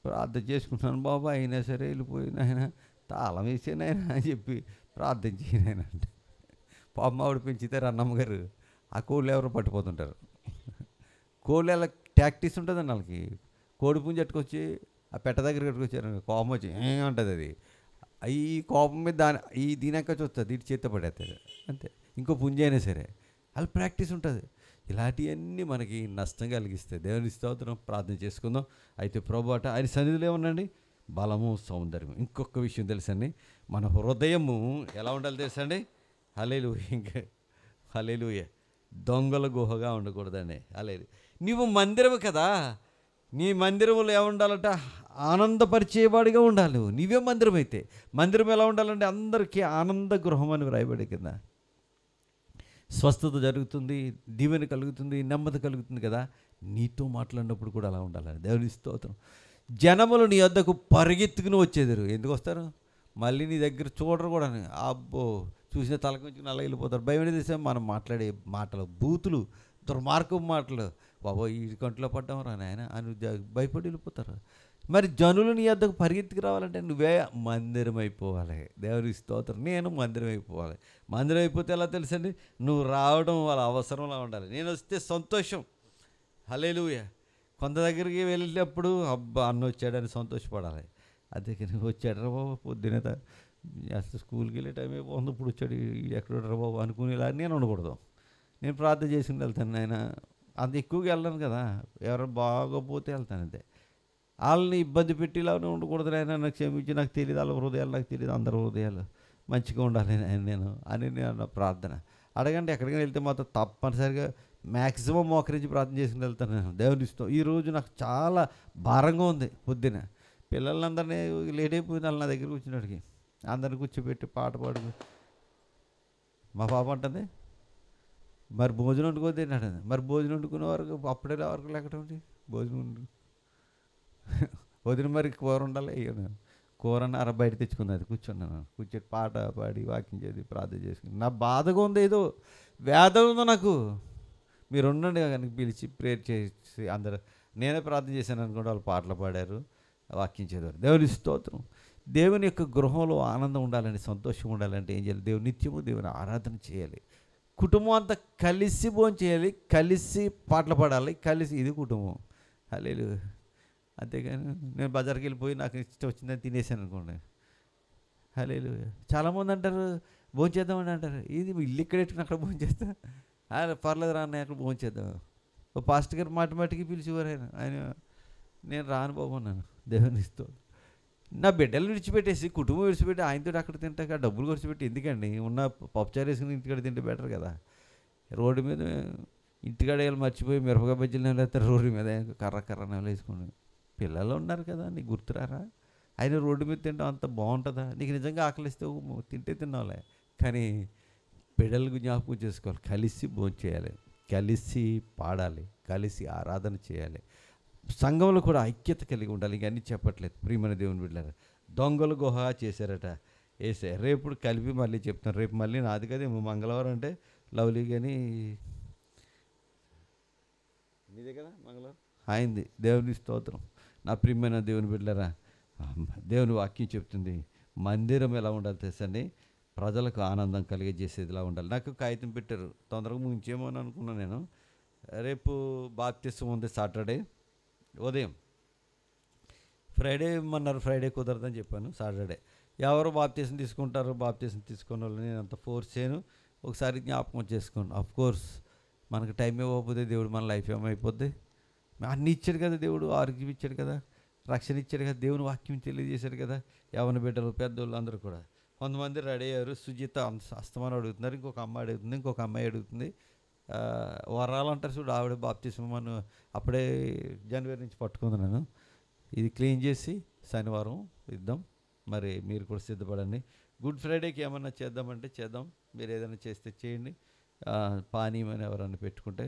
ప్రార్థన చేసుకుంటున్నాను బాబా, అయినా సరే వెళ్ళిపోయిన ఆయన తాళం వేసాను ఆయన అని చెప్పి ప్రార్థన చేయను ఆయన అంటే, పాపం ఆవిడ పెంచుతారు అన్నమ్మగారు. ఆ కోళ్ళు ఎవరో పట్టిపోతుంటారు. కోళ్ళు ఎలా టాక్టీస్ ఉంటుందండి వాళ్ళకి. కోడి పుంజి అట్టుకొచ్చి ఆ పెట్ట దగ్గర కట్టుకొచ్చారు, కోపం వచ్చి ఏమంటుంది అది. ఈ కోపం మీద దీనక్క చూస్తుంది, ఇటు చేత పడేస్తుంది అంతే. ఇంకో పుంజి అయినా సరే వాళ్ళు ప్రాక్టీస్ ఉంటుంది. ఇలాంటివన్నీ మనకి నష్టం కలిగిస్తాయి. దేవుని స్తోత్రం. ప్రార్థన చేసుకుందాం. అయితే ప్రభువట ఆయన సన్నిధిలో ఏమన్నాండి? బలము, సౌందర్యం. ఇంకొక విషయం తెలుసండి, మన హృదయము ఎలా ఉండాలి తెలుసండి? హల్లెలూయా. ఇంకా హల్లెలూయా. దొంగల గుహగా ఉండకూడదండి. హల్లెలూయా. నీవు మందిరము కదా, నీ మందిరంలో ఏముండాలట? ఆనందపరిచేవాడిగా ఉండాలి. నీవే మందిరం అయితే. మందిరం ఎలా ఉండాలంటే అందరికీ ఆనంద గృహం అని వ్రాయబడి కింద. స్వస్థత జరుగుతుంది, దీవెన కలుగుతుంది, నెమ్మది కలుగుతుంది కదా. నీతో మాట్లాడినప్పుడు కూడా అలా ఉండాలని. దేవుని స్తోత్రం. జనములు నీ వద్దకు పరిగెత్తుకుని వచ్చేదారు. ఎందుకు వస్తారు? మళ్ళీ నీ దగ్గర చూడరు కూడా. అబ్బో, చూసిన తలకొంచుకుని అలా వెళ్ళిపోతారు. భయం అనేది మనం మాట్లాడే మాటలు, బూతులు, దుర్మార్గం మాటలు. బాబో, ఈ కంట్లో పడ్డాం రా నాయన అని భయపడి వెళ్ళిపోతారు. మరి జనులు నీ వద్దకు పరిగెత్తుకు రావాలంటే నువ్వే మందిరం అయిపోవాలి. దేవుని స్తోత్రం. నేను మందిరం అయిపోవాలి. మందిరం అయిపోతే ఎలా తెలుసండి? నువ్వు రావడం వాళ్ళ అవసరంలా ఉండాలి. నేను వస్తే సంతోషం. హల్లెలూయా. కొంత దగ్గరికి వెళ్ళినప్పుడు అబ్బా అన్న వచ్చాడని సంతోషపడాలి. అదే నువ్వు వచ్చాడు రా బాబు, పొద్దునే అసలు స్కూల్కి వెళ్ళే టైం అయిపోతుంది, ఇప్పుడు వచ్చాడు ఎక్కడ రా బాబు అనుకునేలా నేను ఉండకూడదు. నేను ప్రార్థన చేసుకుని వెళ్తాను, ఆయన అంత ఎక్కువగా వెళ్ళను కదా, ఎవరు బాగోపోతే వెళ్తాను అంతే. వాళ్ళని ఇబ్బంది పెట్టి ఇలానే ఉండకూడదు నాయన, నాకు క్షమించి, నాకు తెలియదు వాళ్ళ హృదయాలు, నాకు తెలియదు అందరి హృదయాలు మంచిగా ఉండాలి నేను అని నేను ప్రార్థన. అడగండి, ఎక్కడికైనా వెళ్తే మాత్రం తప్పనిసరిగా మ్యాక్సిమం మోకరించి ప్రార్థన చేసుకుని వెళ్తాను నేను. దేవుని ఇష్టం. ఈరోజు నాకు చాలా భారంగా ఉంది. పొద్దున పిల్లలందరినీ లేట్ అయిపోయింది, వాళ్ళు నా దగ్గర కూర్చున్నాడికి అందరిని కూర్చోబెట్టి పాట పాడు. మా పాప అంటుంది, మరి భోజనం వండుకోద్ది అన్నాడు. మరి భోజనం వండుకునే వరకు అప్పుడే వరకు లేకటండి భోజనం వదిన, మరి కూర ఉండాలి. కూరని బయట తెచ్చుకుంది, అది కూర్చున్నాను. కూర్చొని పాట పాడి వాకింగ్ చేసి ప్రార్థన చేసుకుని, నా బాధగా ఉంది, ఏదో వేదన ఉందో నాకు. మీరు ఉండండి కానీ పిలిచి ప్రేయర్ చేసి అందరు, నేనే ప్రార్థన చేశాను అనుకోండి, వాళ్ళు పాటలు పాడారు, వాకింగ్ చేశారు. దేవుని స్తోత్రం. దేవుని యొక్క గృహంలో ఆనందం ఉండాలంటే, సంతోషం ఉండాలంటే ఏం చేయాలి? దేవుని నిత్యము దేవుని ఆరాధన చేయాలి. కుటుంబం అంతా కలిసి భోజనం చేయాలి, కలిసి పాటలు పాడాలి, కలిసి, ఇది కుటుంబం. హల్లెలూయా. అంతేగాని నేను బజార్కి వెళ్ళిపోయి నాకు ఇష్టం వచ్చిందని తినేసాను అనుకోండి. హల్లెలూయా. చాలామంది అంటారు భోజనం చేద్దామని అంటారు, ఇది ఇల్లు ఇక్కడ పెట్టుకుని అక్కడ భోజనం చేస్తా, పర్లేదు రా అన్నయ్య అక్కడ భోజనం చేద్దాం. ఓ పాస్టర్ గారు మాటికి పిలిచేవారు ఆయన, నేను రాను బాబు అన్నాను. దేవుని ఇస్తూ నా బిడ్డలు విడిచిపెట్టేసి, కుటుంబం విడిచిపెట్టి ఆయనతో అక్కడ తింటాక డబ్బులు ఖర్చుపెట్టి ఎందుకండి? ఉన్న పప్పుచారు వేసుకుని ఇంటికాడ తింటే బెటర్ కదా. రోడ్డు మీద ఇంటికాడ వెళ్ళి మర్చిపోయి మిరపకాయ బజ్జీలు నెలేస్తారు, రోడ్డు మీద కర్ర నెల వేసుకోండి. పిల్లలు ఉన్నారు కదా, నీకు గుర్తురారా? ఆయన రోడ్డు మీద తింటాం అంత బాగుంటుందా? నీకు నిజంగా ఆకలిస్తే తింటే తిన్నావులే, కానీ బిడ్డలకు జ్ఞాపకం చేసుకోవాలి. కలిసి భోజనం చేయాలి, కలిసి పాడాలి, కలిసి ఆరాధన చేయాలి. సంఘంలో కూడా ఐక్యత కలిగి ఉండాలి. ఇంకన్నీ చెప్పట్లేదు ప్రియమైన దేవుని బిడ్డలారా. దొంగలు గుహ చేశారట వేసే. రేపు కలిపి మళ్ళీ చెప్తాను. రేపు మళ్ళీ నాది కదా, మంగళవారం అంటే లవ్లీ కానీ మీదే కదా మంగళవారం అయింది. దేవుని స్తోత్రం. నా ప్రియమైన దేవుని బిడ్డలారా, దేవుని వాక్యం చెప్తుంది మందిరం ఎలా ఉండాలి తెలుసండి? ప్రజలకు ఆనందం కలిగజేసేదిలా ఉండాలి. నాకు కాగితం పెట్టారు, తొందరగా ముంచేమో అని అనుకున్నాను నేను. రేపు బాప్తిసం ఉంది సాటర్డే ఉదయం. ఫ్రైడే ఇమ్మన్నారు, ఫ్రైడే కుదరదని చెప్పాను. సాటర్డే ఎవరు బాప్తిసం తీసుకుంటారు, బాప్తిసం తీసుకున్న వాళ్ళు నేను అంత ఫోర్స్ చేయను. ఒకసారి జ్ఞాపకం చేసుకోండి. అఫ్కోర్స్ మనకు టైం ఇవ్వకపోతే దేవుడు మన లైఫ్ ఏమైపోద్ది? అన్నీ ఇచ్చాడు కదా దేవుడు, ఆరోగ్యం ఇచ్చాడు కదా, రక్షణ ఇచ్చాడు కదా, దేవుని వాక్యం తెలియజేశాడు కదా. యవ్వన బిడ్డలు, పెద్దోళ్ళు అందరూ కూడా. కొంతమంది రెడీ అయ్యారు, సుజిత అస్తమానం అడుగుతున్నారు, ఇంకొక అమ్మాయి అడుగుతుంది, ఇంకొక అమ్మాయి అడుగుతుంది. వరాలు అంటారు చూడు, ఆవిడ బాప్తిసం మనం అప్పుడే జనవరి నుంచి పట్టుకుంటున్నాను. ఇది క్లీన్ చేసి శనివారం ఇద్దాం. మరి మీరు కూడా సిద్ధపడండి. గుడ్ ఫ్రైడేకి ఏమన్నా చేద్దామంటే చేద్దాం, మీరు ఏదైనా చేస్తే చేయండి. పానీయం అని ఎవరన్నా పెట్టుకుంటే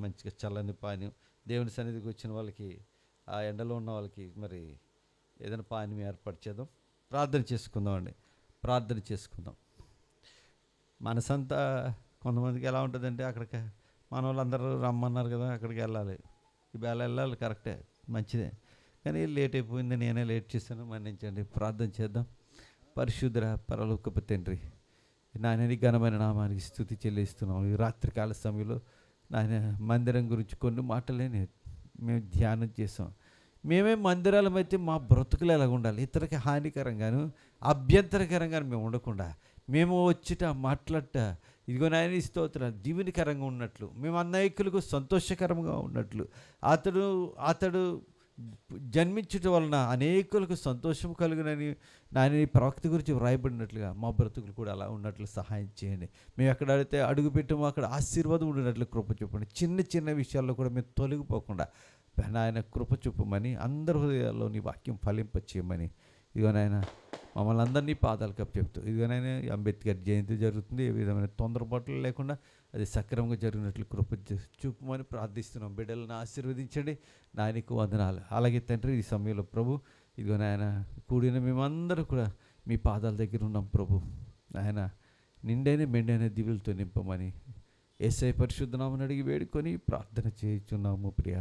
మంచిగా చల్లని పానీయం, దేవుని సన్నిధికి వచ్చిన వాళ్ళకి, ఆ ఎండలో ఉన్న వాళ్ళకి మరి ఏదైనా పానీయం ఏర్పాటు చేద్దాం. ప్రార్థన చేసుకుందామండి, ప్రార్థన చేసుకుందాం. మనసంతా కొంతమందికి ఎలా ఉంటుందంటే, అక్కడికి మన వాళ్ళందరూ రమ్మన్నారు కదా, అక్కడికి వెళ్ళాలి, ఈవేళ వెళ్ళాలి, కరెక్టే, మంచిదే, కానీ లేట్ అయిపోయింది, నేనే లేట్ చేశాను, మన్నించండి. ప్రార్థన చేద్దాం. పరిశుద్ధ పరలోకపు తండ్రి, నాయన ఘనమైన నామానికి స్తుతి చెల్లిస్తున్నాం. ఈ రాత్రికాల సమయంలో నాయన మందిరం గురించి కొన్ని మాటలే మేము ధ్యానం చేసాం. మేమే మందిరాలం అయితే మా బ్రతుకులు ఎలాగ ఉండాలి? ఇతరులకి హానికరంగాను అభ్యంతరకరంగాను మేము ఉండకుండా, మేము వచ్చిట మాట్లాడట ఇదిగో నాయన స్తోత్రాలు దీవెనకరంగా ఉన్నట్లు, మేము అన్నైకులకు సంతోషకరంగా ఉన్నట్లు, అతడు జన్మించటం వలన అనేకులకు సంతోషం కలుగునని నాయన ప్రవక్త గురించి వ్రాయబడినట్లుగా మా బ్రతుకులు కూడా అలా ఉన్నట్లు సహాయం చేయండి. మేము ఎక్కడైతే అడుగు పెట్టామో అక్కడ ఆశీర్వాదం ఉండినట్లు కృప చూపండి. చిన్న చిన్న విషయాల్లో కూడా మేము తొలగిపోకుండా నాయన కృప చూపమని, అందరి హృదయాల్లో నీ వాక్యం ఫలింపచేయమని, ఇదిగో నాయన మమ్మల్ని అందరినీ పాదాలకు చెప్తూ, ఇదిగో నాయన అంబేద్కర్ జయంతి జరుగుతుంది, ఏ విధమైన తొందరపాట్లు లేకుండా అది సక్రమంగా జరిగినట్లు కృప చూపమని ప్రార్థిస్తున్నాం. బిడ్డలను ఆశీర్వదించండి. నాయనకు వందనాలు. అలాగే తండ్రి, ఈ సమయంలో ప్రభు ఇదిగో నాయన కూడిన మేమందరూ కూడా మీ పాదాల దగ్గర ఉన్నాం ప్రభు. నాయన నిండైన మెండైన దివులతో నింపమని యేసయ్య పరిశుద్ధ నామమున అడిగి వేడుకొని ప్రార్థన చేయుచున్నాము. ప్రియ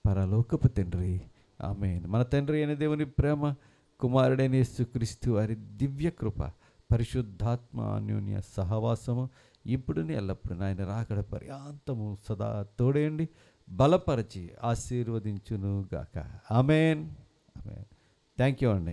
పరలోకపు తండ్రి, ఆమేన్. మన తండ్రి అయిన దేవుని ప్రేమ, కుమారుడైన యేసుక్రీస్తు వారి దివ్య కృప, పరిశుద్ధాత్మ అన్యోన్య సహవాసము ఇప్పుడు ఎల్లప్పుడు నాయన రాకడ పర్యాంతము సదా తోడేయండి, బలపరిచి ఆశీర్వదించును గాక. ఆమేన్, ఆమేన్. థ్యాంక్ యూ అండి.